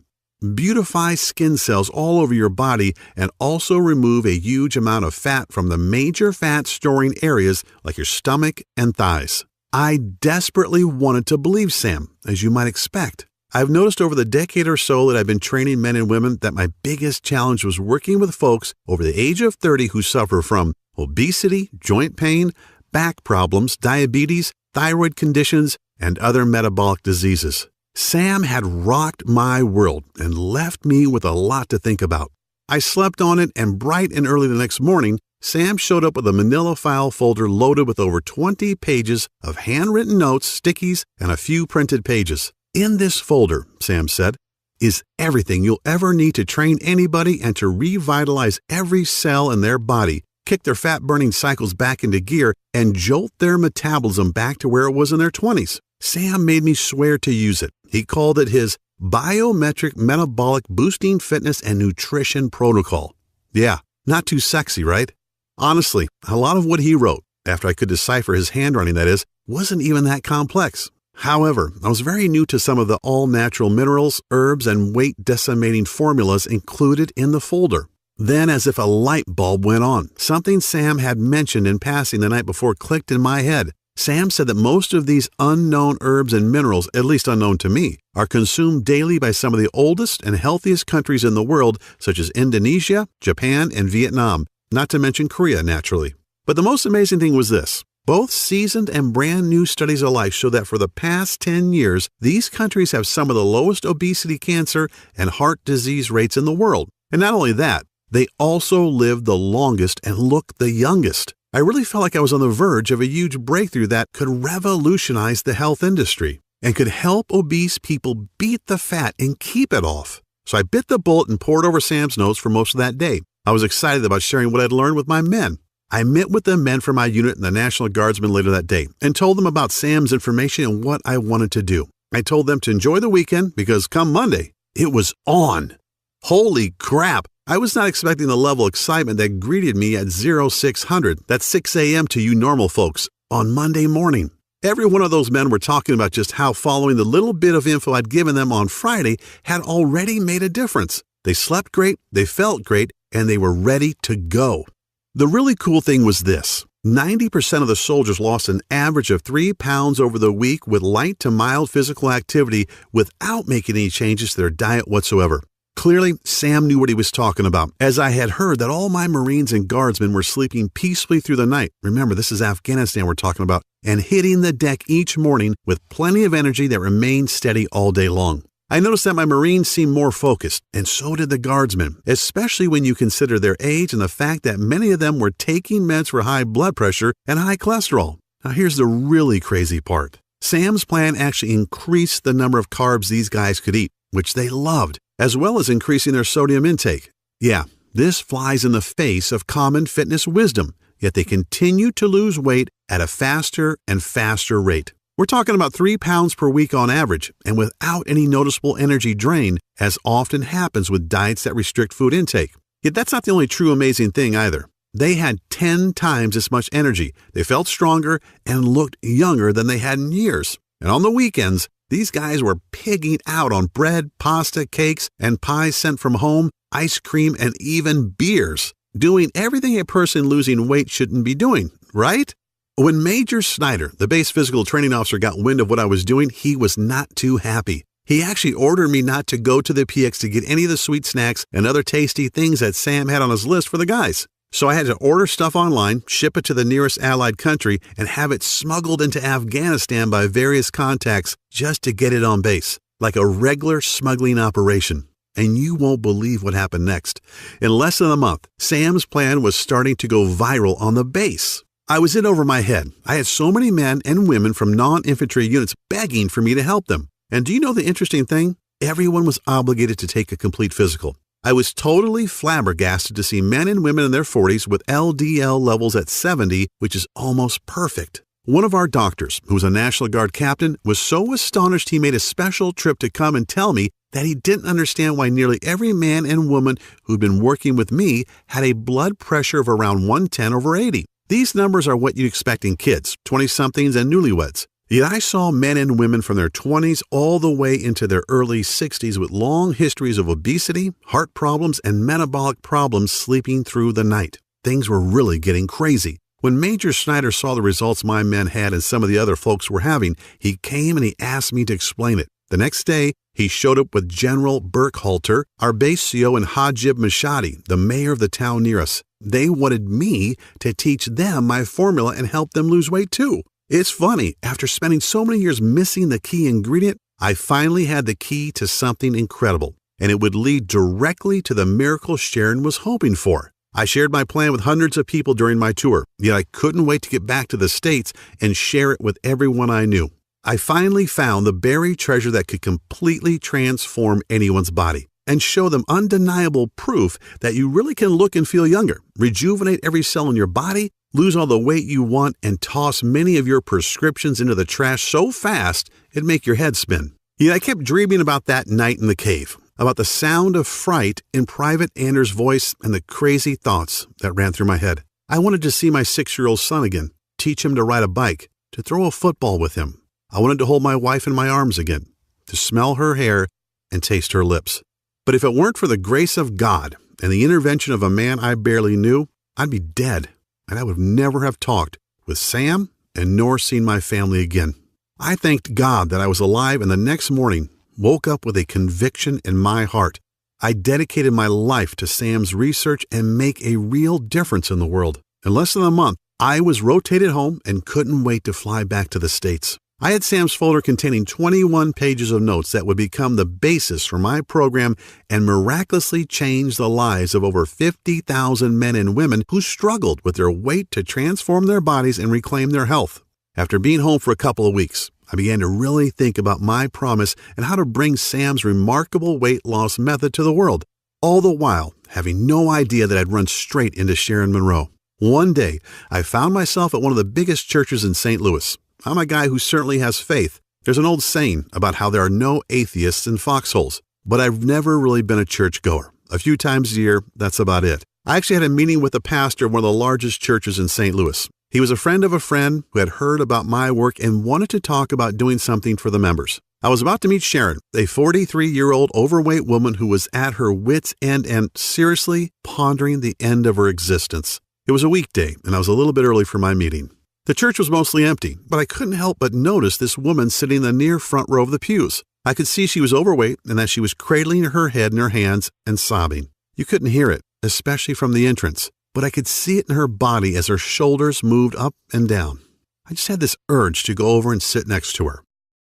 beautify skin cells all over your body, and also remove a huge amount of fat from the major fat-storing areas like your stomach and thighs. I desperately wanted to believe Sam, as you might expect. I've noticed over the decade or so that I've been training men and women that my biggest challenge was working with folks over the age of 30 who suffer from obesity, joint pain, back problems, diabetes, thyroid conditions, and other metabolic diseases. Sam had rocked my world and left me with a lot to think about. I slept on it, and bright and early the next morning, Sam showed up with a manila file folder loaded with over 20 pages of handwritten notes, stickies, and a few printed pages. In this folder, Sam said, is everything you'll ever need to train anybody and to revitalize every cell in their body, kick their fat-burning cycles back into gear, and jolt their metabolism back to where it was in their 20s. Sam made me swear to use it. He called it his Biometric Metabolic Boosting Fitness and Nutrition Protocol. Yeah, not too sexy, right? Honestly, a lot of what he wrote, after I could decipher his handwriting that is, wasn't even that complex. However, I was very new to some of the all-natural minerals, herbs, and weight-decimating formulas included in the folder. Then, as if a light bulb went on, something Sam had mentioned in passing the night before clicked in my head. Sam said that most of these unknown herbs and minerals, at least unknown to me, are consumed daily by some of the oldest and healthiest countries in the world, such as Indonesia, Japan, and Vietnam, not to mention Korea, naturally. But the most amazing thing was this. Both seasoned and brand new studies alike show that for the past 10 years, these countries have some of the lowest obesity, cancer, and heart disease rates in the world. And not only that, they also live the longest and look the youngest. I really felt like I was on the verge of a huge breakthrough that could revolutionize the health industry and could help obese people beat the fat and keep it off. So I bit the bullet and pored over Sam's notes for most of that day. I was excited about sharing what I'd learned with my men. I met with the men from my unit and the National Guardsmen later that day and told them about Sam's information and what I wanted to do. I told them to enjoy the weekend because come Monday, it was on. Holy crap! I was not expecting the level of excitement that greeted me at 0600, that's 6 a.m. to you normal folks, on Monday morning. Every one of those men were talking about just how following the little bit of info I'd given them on Friday had already made a difference. They slept great, they felt great, and they were ready to go. The really cool thing was this. 90% of the soldiers lost an average of 3 pounds over the week with light to mild physical activity without making any changes to their diet whatsoever. Clearly, Sam knew what he was talking about, as I had heard that all my Marines and Guardsmen were sleeping peacefully through the night. Remember, this is Afghanistan we're talking about, and hitting the deck each morning with plenty of energy that remained steady all day long. I noticed that my Marines seemed more focused, and so did the Guardsmen, especially when you consider their age and the fact that many of them were taking meds for high blood pressure and high cholesterol. Now here's the really crazy part. Sam's plan actually increased the number of carbs these guys could eat, which they loved, as well as increasing their sodium intake. Yeah, this flies in the face of common fitness wisdom, yet they continue to lose weight at a faster and faster rate. We're talking about 3 pounds per week on average, and without any noticeable energy drain, as often happens with diets that restrict food intake. Yet that's not the only true amazing thing either. They had 10 times as much energy, they felt stronger, and looked younger than they had in years. And on the weekends, these guys were pigging out on bread, pasta, cakes, and pies sent from home, ice cream, and even beers, doing everything a person losing weight shouldn't be doing, right? When Major Snyder, the base physical training officer, got wind of what I was doing, he was not too happy. He actually ordered me not to go to the PX to get any of the sweet snacks and other tasty things that Sam had on his list for the guys. So I had to order stuff online, ship it to the nearest allied country, and have it smuggled into Afghanistan by various contacts just to get it on base, like a regular smuggling operation. And you won't believe what happened next. In less than a month, Sam's plan was starting to go viral on the base. I was in over my head. I had so many men and women from non-infantry units begging for me to help them. And do you know the interesting thing? Everyone was obligated to take a complete physical. I was totally flabbergasted to see men and women in their 40s with LDL levels at 70, which is almost perfect. One of our doctors, who was a National Guard captain, was so astonished he made a special trip to come and tell me that he didn't understand why nearly every man and woman who'd been working with me had a blood pressure of around 110/80. These numbers are what you'd expect in kids, 20-somethings, and newlyweds. Yet I saw men and women from their 20s all the way into their early 60s with long histories of obesity, heart problems, and metabolic problems sleeping through the night. Things were really getting crazy. When Major Snyder saw the results my men had and some of the other folks were having, he came and he asked me to explain it. The next day, he showed up with General Burkhalter, Arbaceo, and Hajib Mashadi, the mayor of the town near us. They wanted me to teach them my formula and help them lose weight too. It's funny, after spending so many years missing the key ingredient, I finally had the key to something incredible, and it would lead directly to the miracle Sharon was hoping for. I shared my plan with hundreds of people during my tour, yet I couldn't wait to get back to the States and share it with everyone I knew. I finally found the buried treasure that could completely transform anyone's body and show them undeniable proof that you really can look and feel younger, rejuvenate every cell in your body, lose all the weight you want, and toss many of your prescriptions into the trash so fast it'd make your head spin. Yet I kept dreaming about that night in the cave, about the sound of fright in Private Anders' voice and the crazy thoughts that ran through my head. I wanted to see my 6-year-old son again, teach him to ride a bike, to throw a football with him. I wanted to hold my wife in my arms again, to smell her hair and taste her lips. But if it weren't for the grace of God and the intervention of a man I barely knew, I'd be dead, and I would never have talked with Sam and nor seen my family again. I thanked God that I was alive, and the next morning woke up with a conviction in my heart. I dedicated my life to Sam's research and make a real difference in the world. In less than a month, I was rotated home and couldn't wait to fly back to the States. I had Sam's folder containing 21 pages of notes that would become the basis for my program and miraculously change the lives of over 50,000 men and women who struggled with their weight to transform their bodies and reclaim their health. After being home for a couple of weeks, I began to really think about my promise and how to bring Sam's remarkable weight loss method to the world, all the while having no idea that I'd run straight into Sharon Monroe. One day, I found myself at one of the biggest churches in St. Louis. I'm a guy who certainly has faith. There's an old saying about how there are no atheists in foxholes, but I've never really been a churchgoer. A few times a year, that's about it. I actually had a meeting with the pastor of one of the largest churches in St. Louis. He was a friend of a friend who had heard about my work and wanted to talk about doing something for the members. I was about to meet Sharon, a 43-year-old overweight woman who was at her wit's end and seriously pondering the end of her existence. It was a weekday, and I was a little bit early for my meeting. The church was mostly empty, but I couldn't help but notice this woman sitting in the near front row of the pews. I could see she was overweight and that she was cradling her head in her hands and sobbing. You couldn't hear it, especially from the entrance, but I could see it in her body as her shoulders moved up and down. I just had this urge to go over and sit next to her.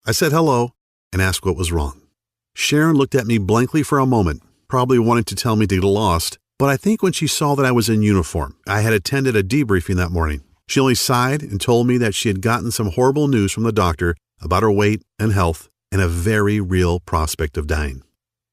I said hello and asked what was wrong. Sharon looked at me blankly for a moment, probably wanting to tell me to get lost, but I think when she saw that I was in uniform, I had attended a debriefing that morning. She only sighed and told me that she had gotten some horrible news from the doctor about her weight and health and a very real prospect of dying.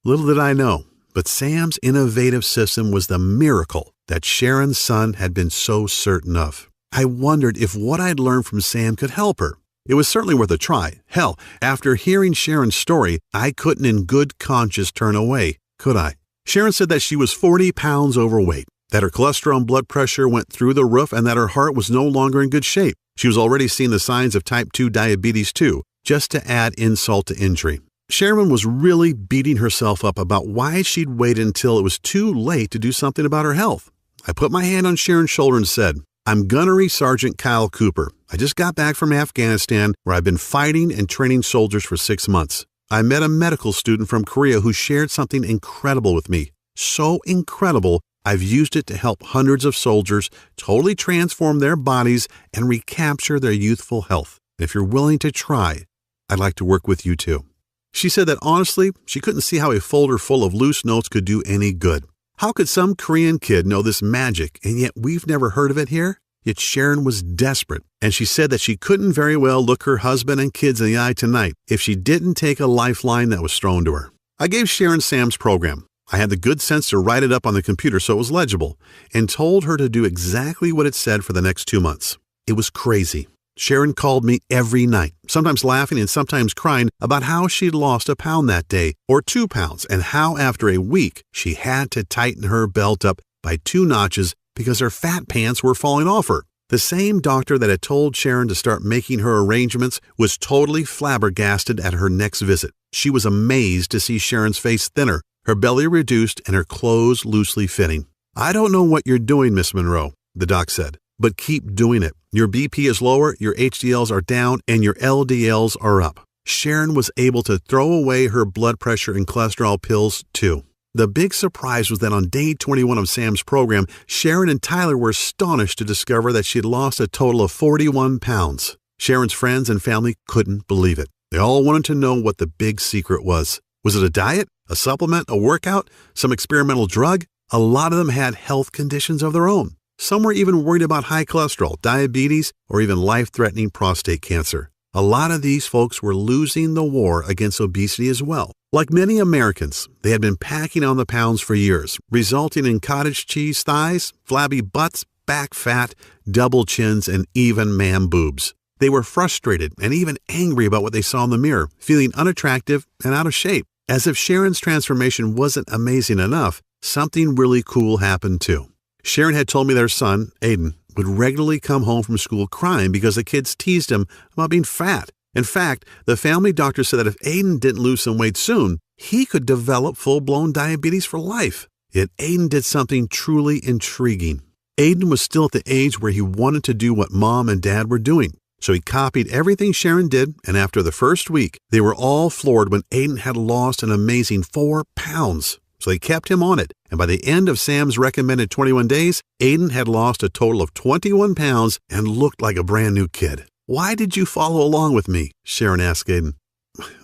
Little did I know, but Sam's innovative system was the miracle that Sharon's son had been so certain of. I wondered if what I'd learned from Sam could help her. It was certainly worth a try. Hell, after hearing Sharon's story, I couldn't in good conscience turn away, could I? Sharon said that she was 40 pounds overweight, that her cholesterol and blood pressure went through the roof, and that her heart was no longer in good shape. She was already seeing the signs of type 2 diabetes too, just to add insult to injury. Sharon was really beating herself up about why she'd waited until it was too late to do something about her health. I put my hand on Sharon's shoulder and said, "I'm Gunnery Sergeant Kyle Cooper. I just got back from Afghanistan, where I've been fighting and training soldiers for 6 months. I met a medical student from Korea who shared something incredible with me. So incredible, I've used it to help hundreds of soldiers totally transform their bodies and recapture their youthful health. If you're willing to try, I'd like to work with you too." She said that honestly, she couldn't see how a folder full of loose notes could do any good. How could some Korean kid know this magic, and yet we've never heard of it here? Yet Sharon was desperate, and she said that she couldn't very well look her husband and kids in the eye tonight if she didn't take a lifeline that was thrown to her. I gave Sharon Sam's program. I had the good sense to write it up on the computer so it was legible, and told her to do exactly what it said for the next 2 months. It was crazy. Sharon called me every night, sometimes laughing and sometimes crying about how she'd lost a pound that day, or 2 pounds, and how after a week she had to tighten her belt up by 2 notches because her fat pants were falling off her. The same doctor that had told Sharon to start making her arrangements was totally flabbergasted at her next visit. She was amazed to see Sharon's face thinner, her belly reduced, and her clothes loosely fitting. "I don't know what you're doing, Miss Monroe," the doc said, "but keep doing it. Your BP is lower, your HDLs are down, and your LDLs are up. Sharon was able to throw away her blood pressure and cholesterol pills too. The big surprise was that on day 21 of Sam's program, Sharon and Tyler were astonished to discover that she had lost a total of 41 pounds. Sharon's friends and family couldn't believe it. They all wanted to know what the big secret was. Was it a diet, a supplement, a workout, some experimental drug? A lot of them had health conditions of their own. Some were even worried about high cholesterol, diabetes, or even life-threatening prostate cancer. A lot of these folks were losing the war against obesity as well. Like many Americans, they had been packing on the pounds for years, resulting in cottage cheese thighs, flabby butts, back fat, double chins, and even man boobs. They were frustrated and even angry about what they saw in the mirror, feeling unattractive and out of shape. As if Sharon's transformation wasn't amazing enough, something really cool happened too. Sharon had told me their son, Aiden, would regularly come home from school crying because the kids teased him about being fat. In fact, the family doctor said that if Aiden didn't lose some weight soon, he could develop full-blown diabetes for life. Yet Aiden did something truly intriguing. Aiden was still at the age where he wanted to do what mom and dad were doing. So he copied everything Sharon did, and after the first week, they were all floored when Aiden had lost an amazing 4 pounds. So they kept him on it, and by the end of Sam's recommended 21 days, Aiden had lost a total of 21 pounds and looked like a brand new kid. "Why did you follow along with me?" Sharon asked Aiden.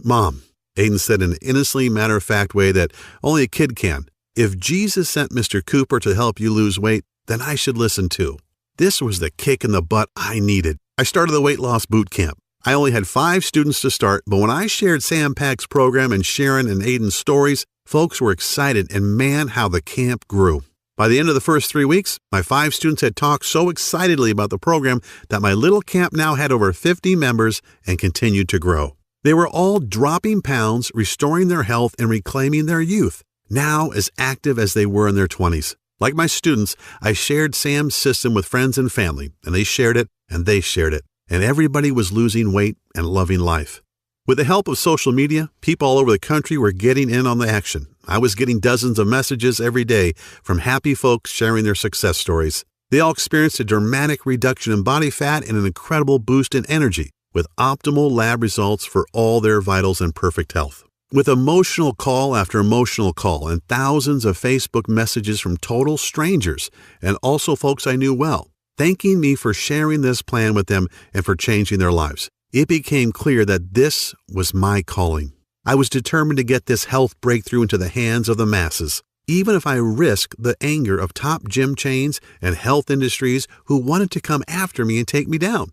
"Mom," Aiden said in an innocently matter-of-fact way that only a kid can, "if Jesus sent Mr. Cooper to help you lose weight, then I should listen too." This was the kick in the butt I needed. I started the weight loss boot camp. I only had 5 students to start, but when I shared Sam Pack's program and Sharon and Aiden's stories, folks were excited, and man, how the camp grew. By the end of the first 3 weeks, my 5 students had talked so excitedly about the program that my little camp now had over 50 members and continued to grow. They were all dropping pounds, restoring their health, and reclaiming their youth, now as active as they were in their 20s. Like my students, I shared Sam's system with friends and family, and they shared it, and they shared it, and everybody was losing weight and loving life. With the help of social media, people all over the country were getting in on the action. I was getting dozens of messages every day from happy folks sharing their success stories. They all experienced a dramatic reduction in body fat and an incredible boost in energy, with optimal lab results for all their vitals and perfect health. With emotional call after emotional call and thousands of Facebook messages from total strangers and also folks I knew well, thanking me for sharing this plan with them and for changing their lives, it became clear that this was my calling. I was determined to get this health breakthrough into the hands of the masses, even if I risked the anger of top gym chains and health industries who wanted to come after me and take me down.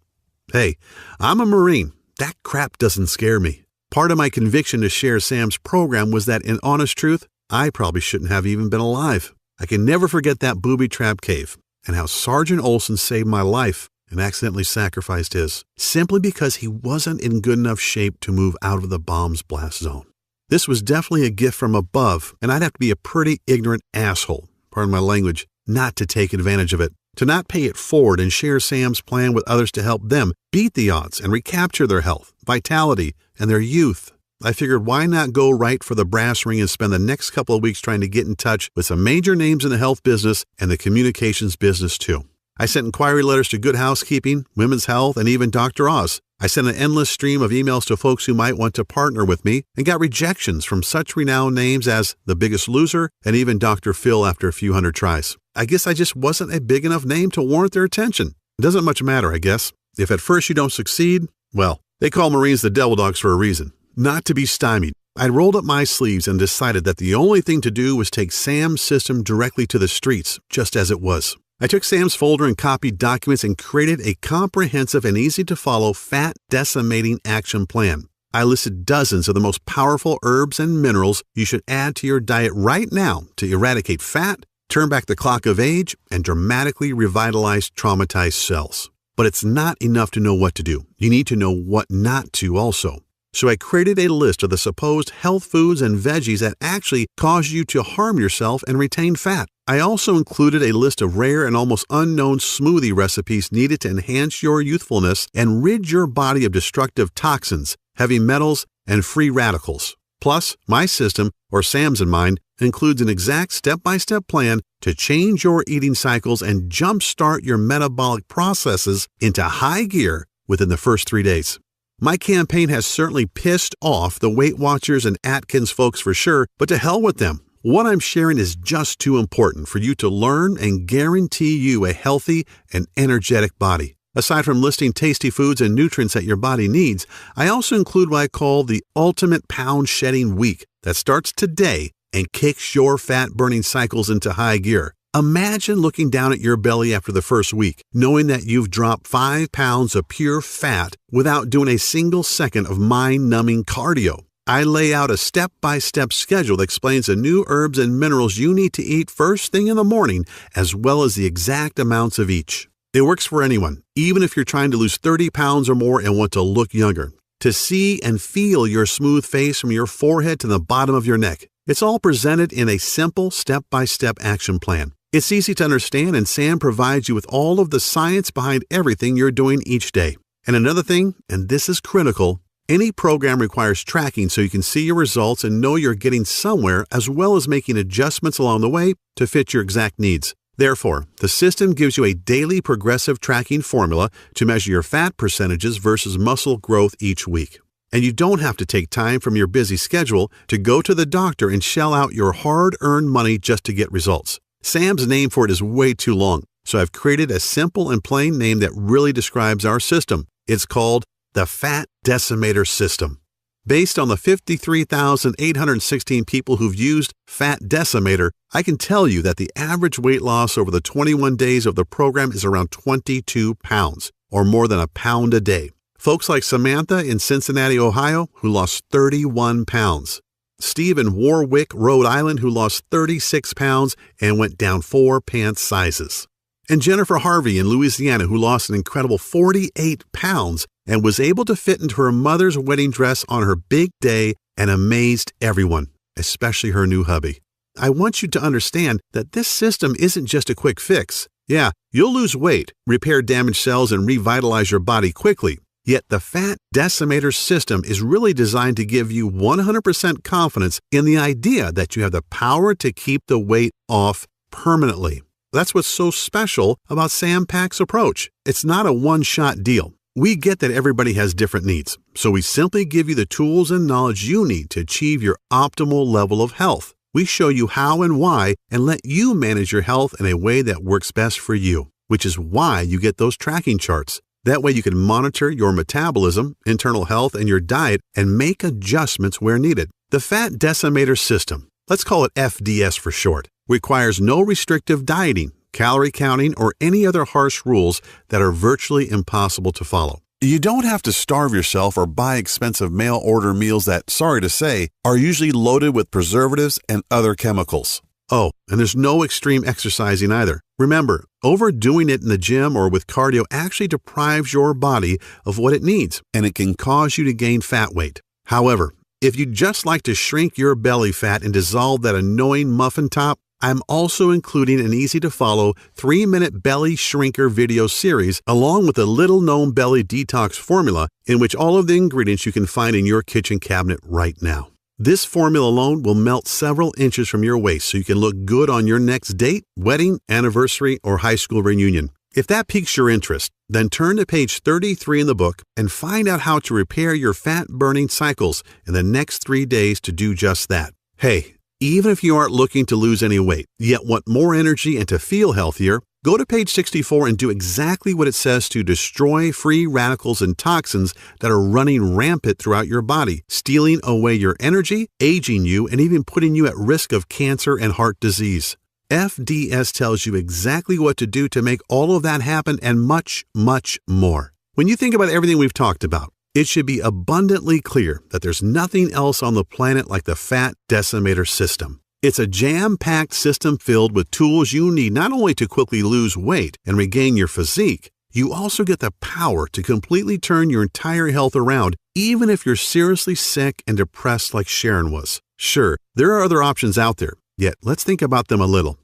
Hey, I'm a Marine. That crap doesn't scare me. Part of my conviction to share Sam's program was that, in honest truth, I probably shouldn't have even been alive. I can never forget that booby trap cave and how Sergeant Olson saved my life and accidentally sacrificed his, simply because he wasn't in good enough shape to move out of the bomb's blast zone. This was definitely a gift from above, and I'd have to be a pretty ignorant asshole, pardon my language, not to take advantage of it, to not pay it forward and share Sam's plan with others to help them beat the odds and recapture their health, vitality, and their youth. I figured why not go right for the brass ring and spend the next couple of weeks trying to get in touch with some major names in the health business and the communications business too. I sent inquiry letters to Good Housekeeping, Women's Health, and even Dr. Oz. I sent an endless stream of emails to folks who might want to partner with me and got rejections from such renowned names as The Biggest Loser and even Dr. Phil after a few hundred tries. I guess I just wasn't a big enough name to warrant their attention. It doesn't much matter, I guess. If at first you don't succeed, well, they call Marines the devil dogs for a reason. Not to be stymied, I rolled up my sleeves and decided that the only thing to do was take Sam's system directly to the streets, just as it was. I took Sam's folder and copied documents and created a comprehensive and easy-to-follow fat decimating action plan. I listed dozens of the most powerful herbs and minerals you should add to your diet right now to eradicate fat, turn back the clock of age, and dramatically revitalize traumatized cells. But it's not enough to know what to do. You need to know what not to also. So I created a list of the supposed health foods and veggies that actually cause you to harm yourself and retain fat. I also included a list of rare and almost unknown smoothie recipes needed to enhance your youthfulness and rid your body of destructive toxins, heavy metals, and free radicals. Plus, my system, or Sam's in mine, includes an exact step-by-step plan to change your eating cycles and jumpstart your metabolic processes into high gear within the first 3 days. My campaign has certainly pissed off the Weight Watchers and Atkins folks for sure, but to hell with them. What I'm sharing is just too important for you to learn and guarantee you a healthy and energetic body. Aside from listing tasty foods and nutrients that your body needs, I also include what I call the Ultimate Pound Shedding Week that starts today and kicks your fat-burning cycles into high gear. Imagine looking down at your belly after the first week, knowing that you've dropped 5 pounds of pure fat without doing a single second of mind-numbing cardio. I lay out a step-by-step schedule that explains the new herbs and minerals you need to eat first thing in the morning, as well as the exact amounts of each. It works for anyone, even if you're trying to lose 30 pounds or more and want to look younger. To see and feel your smooth face from your forehead to the bottom of your neck. It's all presented in a simple step-by-step action plan. It's easy to understand, and Sam provides you with all of the science behind everything you're doing each day. And another thing, and this is critical, any program requires tracking so you can see your results and know you're getting somewhere, as well as making adjustments along the way to fit your exact needs. Therefore, the system gives you a daily progressive tracking formula to measure your fat percentages versus muscle growth each week. And you don't have to take time from your busy schedule to go to the doctor and shell out your hard-earned money just to get results. Sam's name for it is way too long, so I've created a simple and plain name that really describes our system. It's called the Fat Decimator System. Based on the 53,816 people who've used Fat Decimator, I can tell you that the average weight loss over the 21 days of the program is around 22 pounds, or more than a pound a day. Folks like Samantha in Cincinnati, Ohio, who lost 31 pounds. Steve in Warwick, Rhode Island, who lost 36 pounds and went down 4 pant sizes. And Jennifer Harvey in Louisiana, who lost an incredible 48 pounds and was able to fit into her mother's wedding dress on her big day and amazed everyone, especially her new hubby. I want you to understand that this system isn't just a quick fix. Yeah, you'll lose weight, repair damaged cells, and revitalize your body quickly. Yet the Fat Decimator system is really designed to give you 100% confidence in the idea that you have the power to keep the weight off permanently. That's what's so special about Sam Pak's approach. It's not a one-shot deal. We get that everybody has different needs, so we simply give you the tools and knowledge you need to achieve your optimal level of health. We show you how and why and let you manage your health in a way that works best for you, which is why you get those tracking charts. That way you can monitor your metabolism, internal health, and your diet and make adjustments where needed. The Fat Decimator system, let's call it FDS for short, requires no restrictive dieting, calorie counting, or any other harsh rules that are virtually impossible to follow. You don't have to starve yourself or buy expensive mail-order meals that, sorry to say, are usually loaded with preservatives and other chemicals. Oh, and there's no extreme exercising either. Remember, overdoing it in the gym or with cardio actually deprives your body of what it needs, and it can cause you to gain fat weight. However, if you'd just like to shrink your belly fat and dissolve that annoying muffin top, I'm also including an easy-to-follow 3-minute belly shrinker video series along with a little-known belly detox formula in which all of the ingredients you can find in your kitchen cabinet right now. This formula alone will melt several inches from your waist so you can look good on your next date, wedding, anniversary, or high school reunion. If that piques your interest, then turn to page 33 in the book and find out how to repair your fat-burning cycles in the next 3 days to do just that. Hey, even if you aren't looking to lose any weight, yet want more energy and to feel healthier, go to page 64 and do exactly what it says to destroy free radicals and toxins that are running rampant throughout your body, stealing away your energy, aging you, and even putting you at risk of cancer and heart disease. FDS tells you exactly what to do to make all of that happen and much, much more. When you think about everything we've talked about, it should be abundantly clear that there's nothing else on the planet like the Fat Decimator system. It's a jam-packed system filled with tools you need not only to quickly lose weight and regain your physique, you also get the power to completely turn your entire health around, even if you're seriously sick and depressed like Sharon was. Sure, there are other options out there, yet let's think about them a little.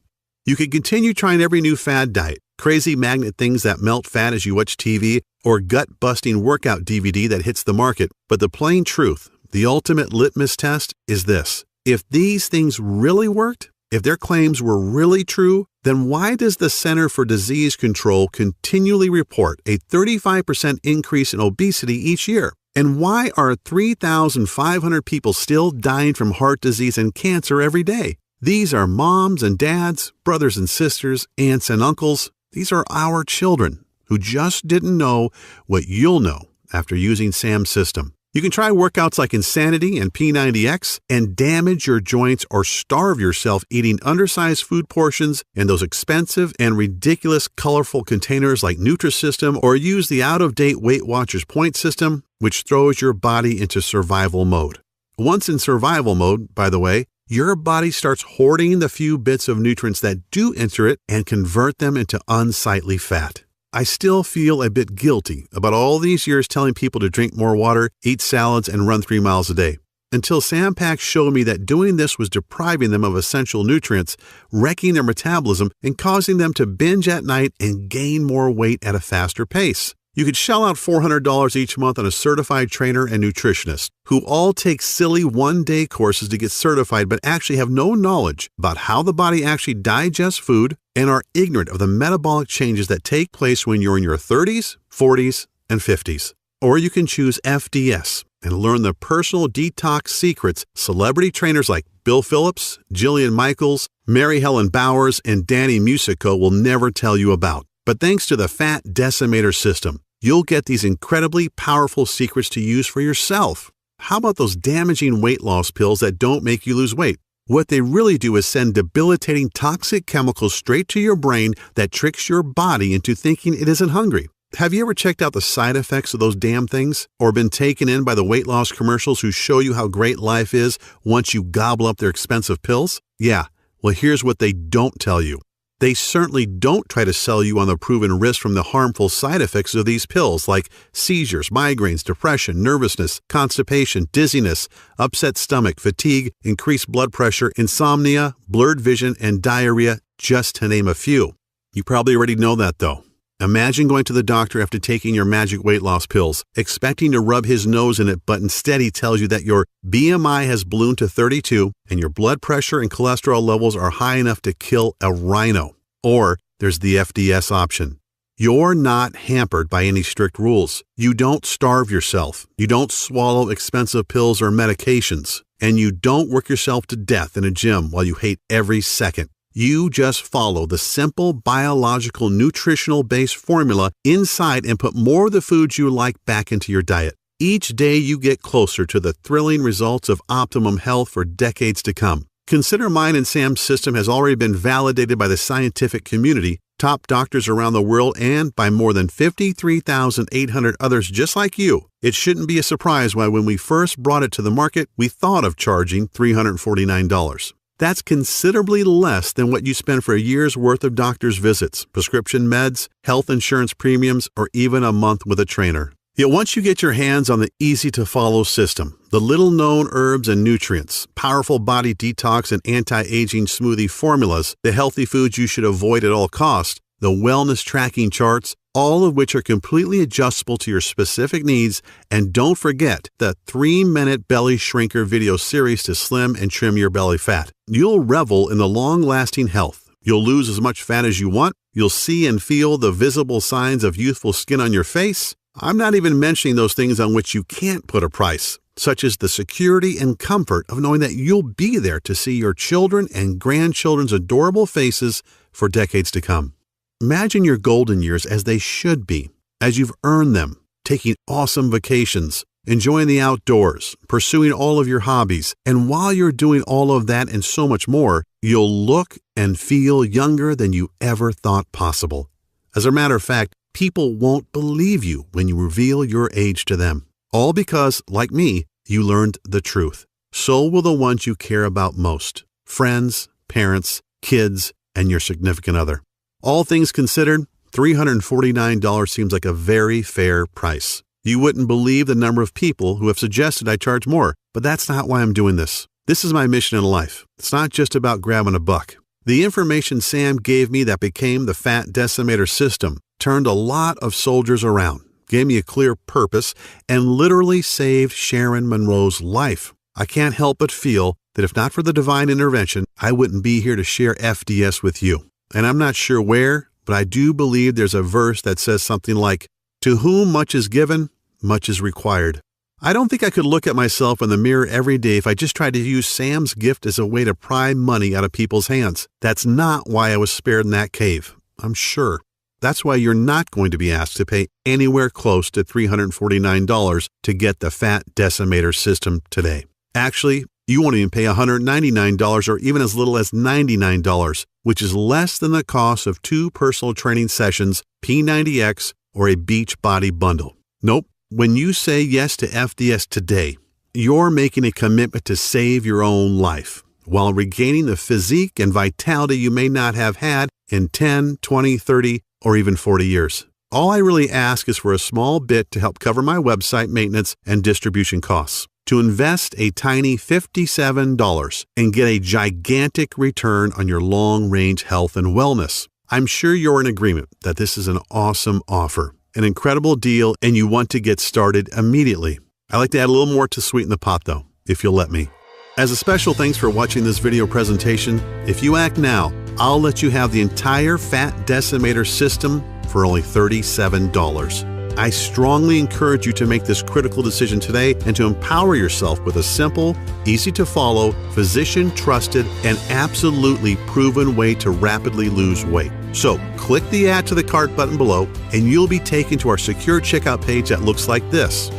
You could continue trying every new fad diet, crazy magnet things that melt fat as you watch TV, or gut-busting workout DVD that hits the market, but the plain truth, the ultimate litmus test, is this. If these things really worked, if their claims were really true, then why does the Center for Disease Control continually report a 35% increase in obesity each year? And why are 3,500 people still dying from heart disease and cancer every day? These are moms and dads, brothers and sisters, aunts and uncles. These are our children who just didn't know what you'll know after using Sam's system. You can try workouts like Insanity and P90X and damage your joints or starve yourself eating undersized food portions in those expensive and ridiculous colorful containers like Nutrisystem, or use the out-of-date Weight Watchers point system, which throws your body into survival mode. Once in survival mode, by the way, your body starts hoarding the few bits of nutrients that do enter it and convert them into unsightly fat. I still feel a bit guilty about all these years telling people to drink more water, eat salads, and run 3 miles a day, until Sam Pack showed me that doing this was depriving them of essential nutrients, wrecking their metabolism, and causing them to binge at night and gain more weight at a faster pace. You could shell out $400 each month on a certified trainer and nutritionist who all take silly one-day courses to get certified but actually have no knowledge about how the body actually digests food and are ignorant of the metabolic changes that take place when you're in your 30s, 40s, and 50s. Or you can choose FDS and learn the personal detox secrets celebrity trainers like Bill Phillips, Jillian Michaels, Mary Helen Bowers, and Danny Musico will never tell you about. But thanks to the Fat Decimator system, you'll get these incredibly powerful secrets to use for yourself. How about those damaging weight loss pills that don't make you lose weight? What they really do is send debilitating toxic chemicals straight to your brain that tricks your body into thinking it isn't hungry. Have you ever checked out the side effects of those damn things? Or been taken in by the weight loss commercials who show you how great life is once you gobble up their expensive pills? Yeah, well, here's what they don't tell you. They certainly don't try to sell you on the proven risk from the harmful side effects of these pills like seizures, migraines, depression, nervousness, constipation, dizziness, upset stomach, fatigue, increased blood pressure, insomnia, blurred vision, and diarrhea, just to name a few. You probably already know that though. Imagine going to the doctor after taking your magic weight loss pills, expecting to rub his nose in it, but instead he tells you that your BMI has ballooned to 32 and your blood pressure and cholesterol levels are high enough to kill a rhino. Or there's the FDS option. You're not hampered by any strict rules. You don't starve yourself. You don't swallow expensive pills or medications. And you don't work yourself to death in a gym while you hate every second. You just follow the simple biological nutritional-based formula inside and put more of the foods you like back into your diet. Each day you get closer to the thrilling results of optimum health for decades to come. Consider mine and Sam's system has already been validated by the scientific community, top doctors around the world, and by more than 53,800 others just like you. It shouldn't be a surprise why when we first brought it to the market, we thought of charging $349. That's considerably less than what you spend for a year's worth of doctor's visits, prescription meds, health insurance premiums, or even a month with a trainer. Yet once you get your hands on the easy-to-follow system, the little-known herbs and nutrients, powerful body detox and anti-aging smoothie formulas, the healthy foods you should avoid at all costs, the wellness tracking charts, all of which are completely adjustable to your specific needs, and don't forget the 3-minute belly shrinker video series to slim and trim your belly fat. You'll revel in the long-lasting health. You'll lose as much fat as you want. You'll see and feel the visible signs of youthful skin on your face. I'm not even mentioning those things on which you can't put a price, such as the security and comfort of knowing that you'll be there to see your children and grandchildren's adorable faces for decades to come. Imagine your golden years as they should be, as you've earned them, taking awesome vacations, enjoying the outdoors, pursuing all of your hobbies, and while you're doing all of that and so much more, you'll look and feel younger than you ever thought possible. As a matter of fact, people won't believe you when you reveal your age to them. All because, like me, you learned the truth. So will the ones you care about most. Friends, parents, kids, and your significant other. All things considered, $349 seems like a very fair price. You wouldn't believe the number of people who have suggested I charge more, but that's not why I'm doing this. This is my mission in life. It's not just about grabbing a buck. The information Sam gave me that became the Fat Decimator system turned a lot of soldiers around, gave me a clear purpose, and literally saved Sharon Monroe's life. I can't help but feel that if not for the divine intervention, I wouldn't be here to share FDS with you. And I'm not sure where, but I do believe there's a verse that says something like, "To whom much is given, much is required." I don't think I could look at myself in the mirror every day if I just tried to use Sam's gift as a way to pry money out of people's hands. That's not why I was spared in that cave, I'm sure. That's why you're not going to be asked to pay anywhere close to $349 to get the Fat Decimator system today. Actually, you won't even pay $199 or even as little as $99, which is less than the cost of 2 personal training sessions, P90X, or a Beachbody bundle. Nope. When you say yes to FDS today, you're making a commitment to save your own life while regaining the physique and vitality you may not have had in 10, 20, 30, or even 40 years. All I really ask is for a small bit to help cover my website maintenance and distribution costs. To invest a tiny $57 and get a gigantic return on your long-range health and wellness. I'm sure you're in agreement that this is an awesome offer, an incredible deal, and you want to get started immediately. I like to add a little more to sweeten the pot though, if you'll let me. As a special thanks for watching this video presentation, if you act now, I'll let you have the entire Fat Decimator system for only $37. I strongly encourage you to make this critical decision today and to empower yourself with a simple, easy-to-follow, physician-trusted, and absolutely proven way to rapidly lose weight. So, click the Add to the Cart button below, and you'll be taken to our secure checkout page that looks like this.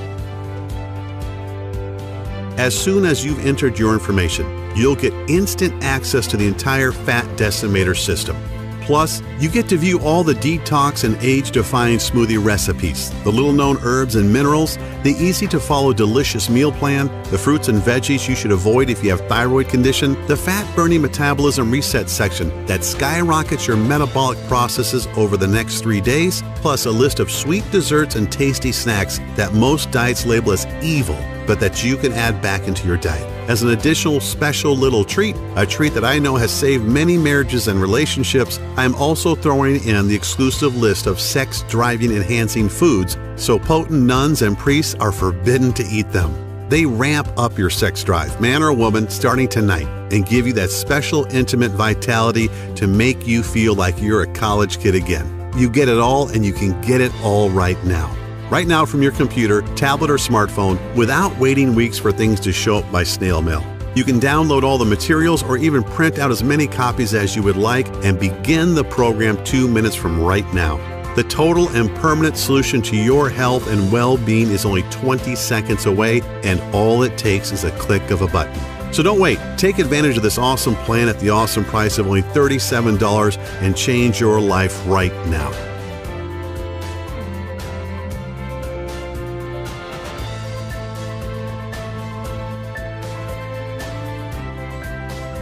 As soon as you've entered your information, you'll get instant access to the entire Fat Decimator system. Plus, you get to view all the detox and age-defying smoothie recipes, the little-known herbs and minerals, the easy-to-follow delicious meal plan, the fruits and veggies you should avoid if you have thyroid condition, the fat-burning metabolism reset section that skyrockets your metabolic processes over the next 3 days, plus a list of sweet desserts and tasty snacks that most diets label as evil, but that you can add back into your diet. As an additional special little treat, a treat that I know has saved many marriages and relationships, I'm also throwing in the exclusive list of sex-driving enhancing foods, so potent nuns and priests are forbidden to eat them. They ramp up your sex drive, man or woman, starting tonight, and give you that special intimate vitality to make you feel like you're a college kid again. You get it all, and you can get it all right now. Right now from your computer, tablet, or smartphone without waiting weeks for things to show up by snail mail. You can download all the materials or even print out as many copies as you would like and begin the program 2 minutes from right now. The total and permanent solution to your health and well-being is only 20 seconds away, and all it takes is a click of a button. So don't wait. Take advantage of this awesome plan at the awesome price of only $37 and change your life right now.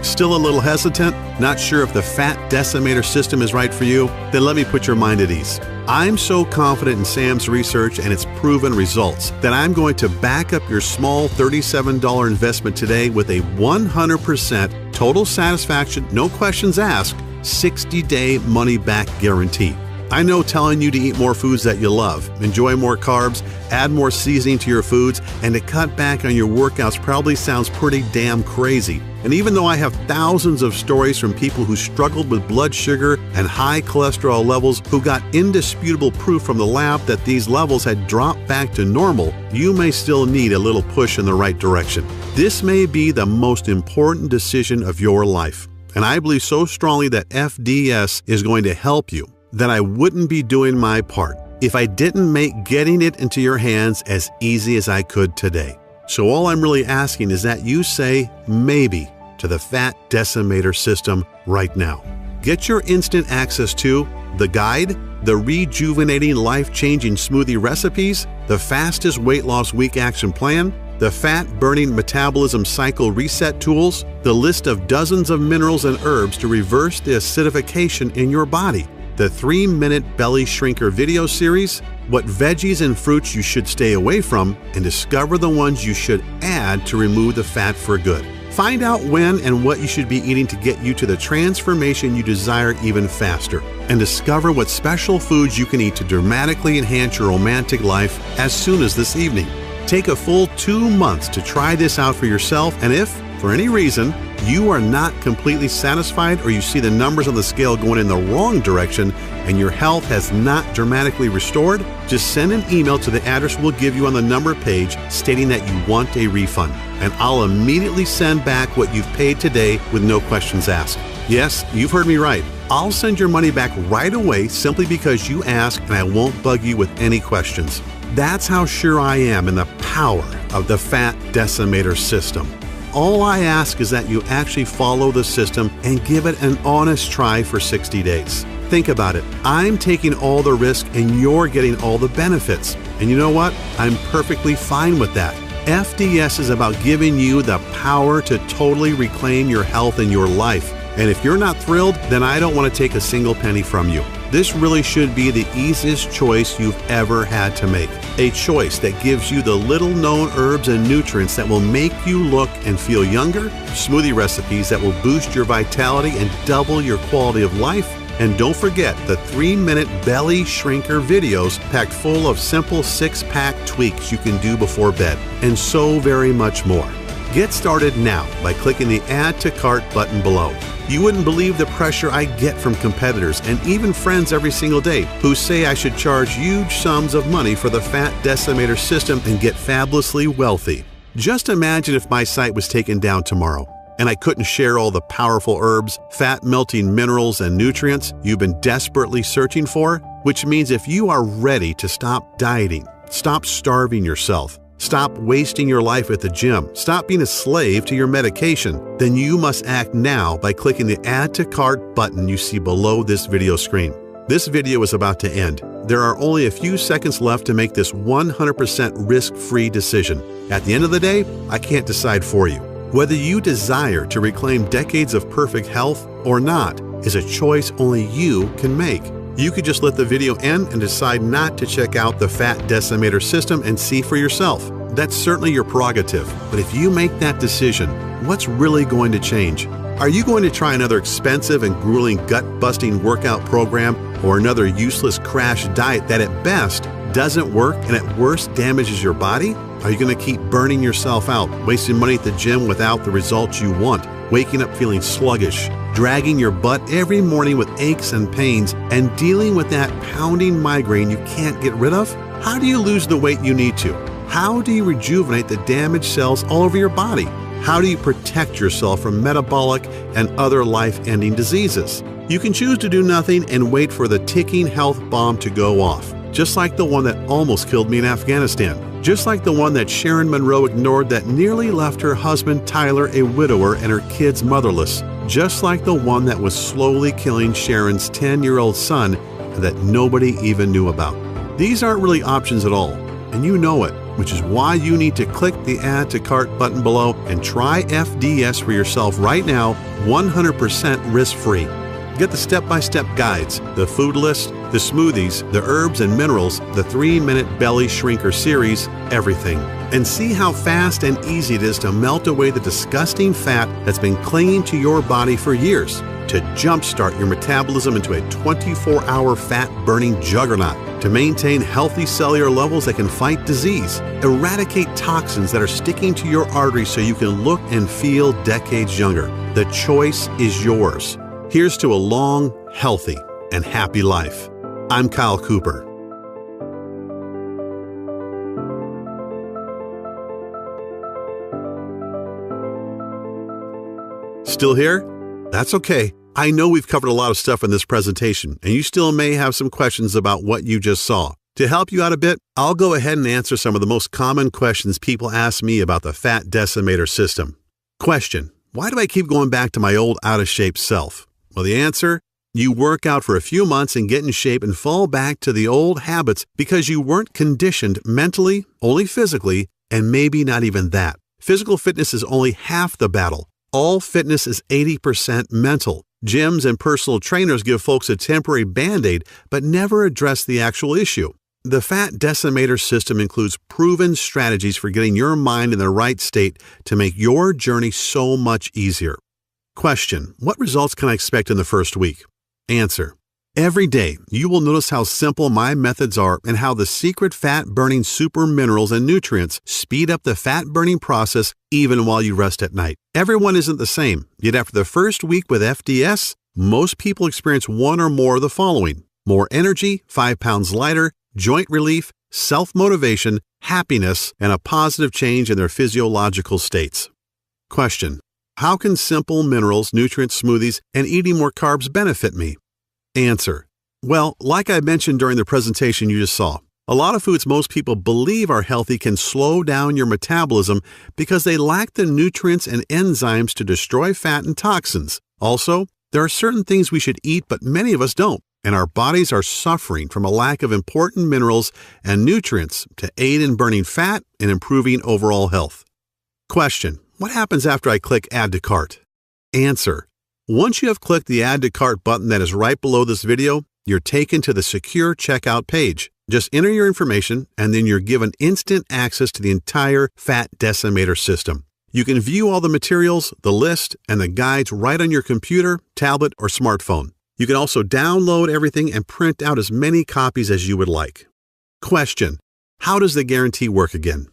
Still a little hesitant? Not sure if the Fat Decimator system is right for you? Then let me put your mind at ease. I'm so confident in Sam's research and its proven results that I'm going to back up your small $37 investment today with a 100% total satisfaction, no questions asked, 60-day money-back guarantee. I know telling you to eat more foods that you love, enjoy more carbs, add more seasoning to your foods, and to cut back on your workouts probably sounds pretty damn crazy. And even though I have thousands of stories from people who struggled with blood sugar and high cholesterol levels who got indisputable proof from the lab that these levels had dropped back to normal, you may still need a little push in the right direction. This may be the most important decision of your life, and I believe so strongly that FDS is going to help you that I wouldn't be doing my part if I didn't make getting it into your hands as easy as I could today. So all I'm really asking is that you say maybe to the Fat Decimator system right now. Get your instant access to the guide, the rejuvenating life-changing smoothie recipes, the fastest weight loss week action plan, the fat-burning metabolism cycle reset tools, the list of dozens of minerals and herbs to reverse the acidification in your body, the 3-minute belly shrinker video series, what veggies and fruits you should stay away from, and discover the ones you should add to remove the fat for good. Find out when and what you should be eating to get you to the transformation you desire even faster, and discover what special foods you can eat to dramatically enhance your romantic life as soon as this evening. Take a full 2 months to try this out for yourself, and if, for any reason, you are not completely satisfied or you see the numbers on the scale going in the wrong direction and your health has not dramatically restored, just send an email to the address we'll give you on the number page stating that you want a refund, and I'll immediately send back what you've paid today with no questions asked. Yes, you've heard me right. I'll send your money back right away simply because you asked, and I won't bug you with any questions. That's how sure I am in the power of the Fat Decimator system. All I ask is that you actually follow the system and give it an honest try for 60 days. Think about it. I'm taking all the risk and you're getting all the benefits. And you know what? I'm perfectly fine with that. FDS is about giving you the power to totally reclaim your health and your life. And if you're not thrilled, then I don't want to take a single penny from you. This really should be the easiest choice you've ever had to make. A choice that gives you the little-known herbs and nutrients that will make you look and feel younger, smoothie recipes that will boost your vitality and double your quality of life, and don't forget the 3-minute belly shrinker videos packed full of simple 6-pack tweaks you can do before bed, and so very much more. Get started now by clicking the Add to Cart button below. You wouldn't believe the pressure I get from competitors and even friends every single day who say I should charge huge sums of money for the Fat Decimator system and get fabulously wealthy. Just imagine if my site was taken down tomorrow and I couldn't share all the powerful herbs, fat-melting minerals, and nutrients you've been desperately searching for, which means if you are ready to stop dieting, stop starving yourself, stop wasting your life at the gym, stop being a slave to your medication, then you must act now by clicking the Add to Cart button you see below this video screen. This video is about to end. There are only a few seconds left to make this 100% risk-free decision. At the end of the day, I can't decide for you. Whether you desire to reclaim decades of perfect health or not is a choice only you can make. You could just let the video end and decide not to check out the Fat Decimator system and see for yourself. That's certainly your prerogative. But if you make that decision, what's really going to change? Are you going to try another expensive and grueling gut-busting workout program or another useless crash diet that at best doesn't work and at worst damages your body? Are you going to keep burning yourself out, wasting money at the gym without the results you want, waking up feeling sluggish, dragging your butt every morning with aches and pains, and dealing with that pounding migraine you can't get rid of? How do you lose the weight you need to? How do you rejuvenate the damaged cells all over your body? How do you protect yourself from metabolic and other life-ending diseases? You can choose to do nothing and wait for the ticking health bomb to go off, just like the one that almost killed me in Afghanistan. Just like the one that Sharon Monroe ignored that nearly left her husband Tyler a widower and her kids motherless. Just like the one that was slowly killing Sharon's 10-year-old son that nobody even knew about. These aren't really options at all, and you know it, which is why you need to click the Add to Cart button below and try FDS for yourself right now, 100% risk-free. Get the step-by-step guides, the food list, the smoothies, the herbs and minerals, the 3-minute belly shrinker series, everything. And see how fast and easy it is to melt away the disgusting fat that's been clinging to your body for years, to jumpstart your metabolism into a 24-hour fat-burning juggernaut, to maintain healthy cellular levels that can fight disease, eradicate toxins that are sticking to your arteries so you can look and feel decades younger. The choice is yours. Here's to a long, healthy, and happy life. I'm Kyle Cooper. Still here? That's okay. I know we've covered a lot of stuff in this presentation, and you still may have some questions about what you just saw. To help you out a bit, I'll go ahead and answer some of the most common questions people ask me about the Fat Decimator system. Question: why do I keep going back to my old out-of-shape self? Well, the answer: you work out for a few months and get in shape and fall back to the old habits because you weren't conditioned mentally, only physically, and maybe not even that. Physical fitness is only half the battle. All fitness is 80% mental. Gyms and personal trainers give folks a temporary Band-Aid, but never address the actual issue. The Fat Decimator system includes proven strategies for getting your mind in the right state to make your journey so much easier. Question: what results can I expect in the first week? Answer: Every day, you will notice how simple my methods are and how the secret fat-burning super minerals and nutrients speed up the fat-burning process even while you rest at night. Everyone isn't the same, yet after the first week with FDS, most people experience one or more of the following: more energy, 5 pounds lighter, joint relief, self-motivation, happiness, and a positive change in their physiological states. Question: how can simple minerals, nutrient smoothies, and eating more carbs benefit me? Answer: well, like I mentioned during the presentation you just saw, a lot of foods most people believe are healthy can slow down your metabolism because they lack the nutrients and enzymes to destroy fat and toxins. Also, there are certain things we should eat but many of us don't, and our bodies are suffering from a lack of important minerals and nutrients to aid in burning fat and improving overall health. Question: what happens after I click Add to Cart? Answer: once you have clicked the Add to Cart button that is right below this video, you're taken to the secure checkout page. Just enter your information and then you're given instant access to the entire Fat Decimator system. You can view all the materials, the list, and the guides right on your computer, tablet, or smartphone. You can also download everything and print out as many copies as you would like. Question: how does the guarantee work again?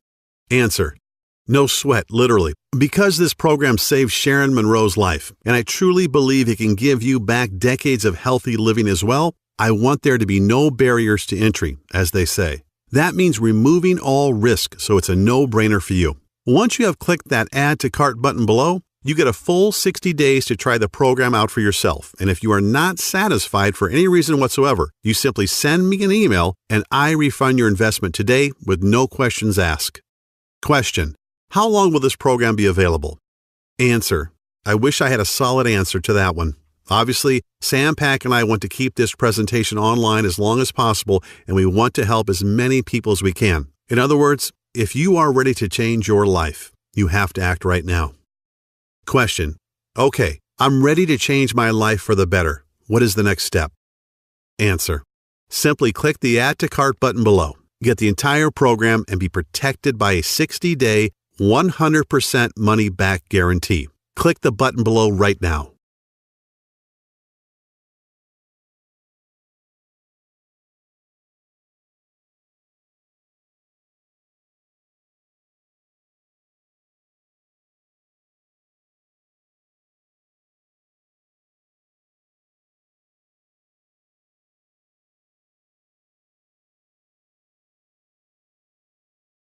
Answer: no sweat, literally. Because this program saved Sharon Monroe's life, and I truly believe it can give you back decades of healthy living as well, I want there to be no barriers to entry, as they say. That means removing all risk, so it's a no-brainer for you. Once you have clicked that Add to Cart button below, you get a full 60 days to try the program out for yourself, and if you are not satisfied for any reason whatsoever, you simply send me an email and I refund your investment today with no questions asked. Question: how long will this program be available? Answer: I wish I had a solid answer to that one. Obviously, Sam Pack and I want to keep this presentation online as long as possible, and we want to help as many people as we can. In other words, if you are ready to change your life, you have to act right now. Question: okay, I'm ready to change my life for the better. What is the next step? Answer: simply click the Add to Cart button below. Get the entire program and be protected by a 60-day, 100% money-back guarantee. Click the button below right now.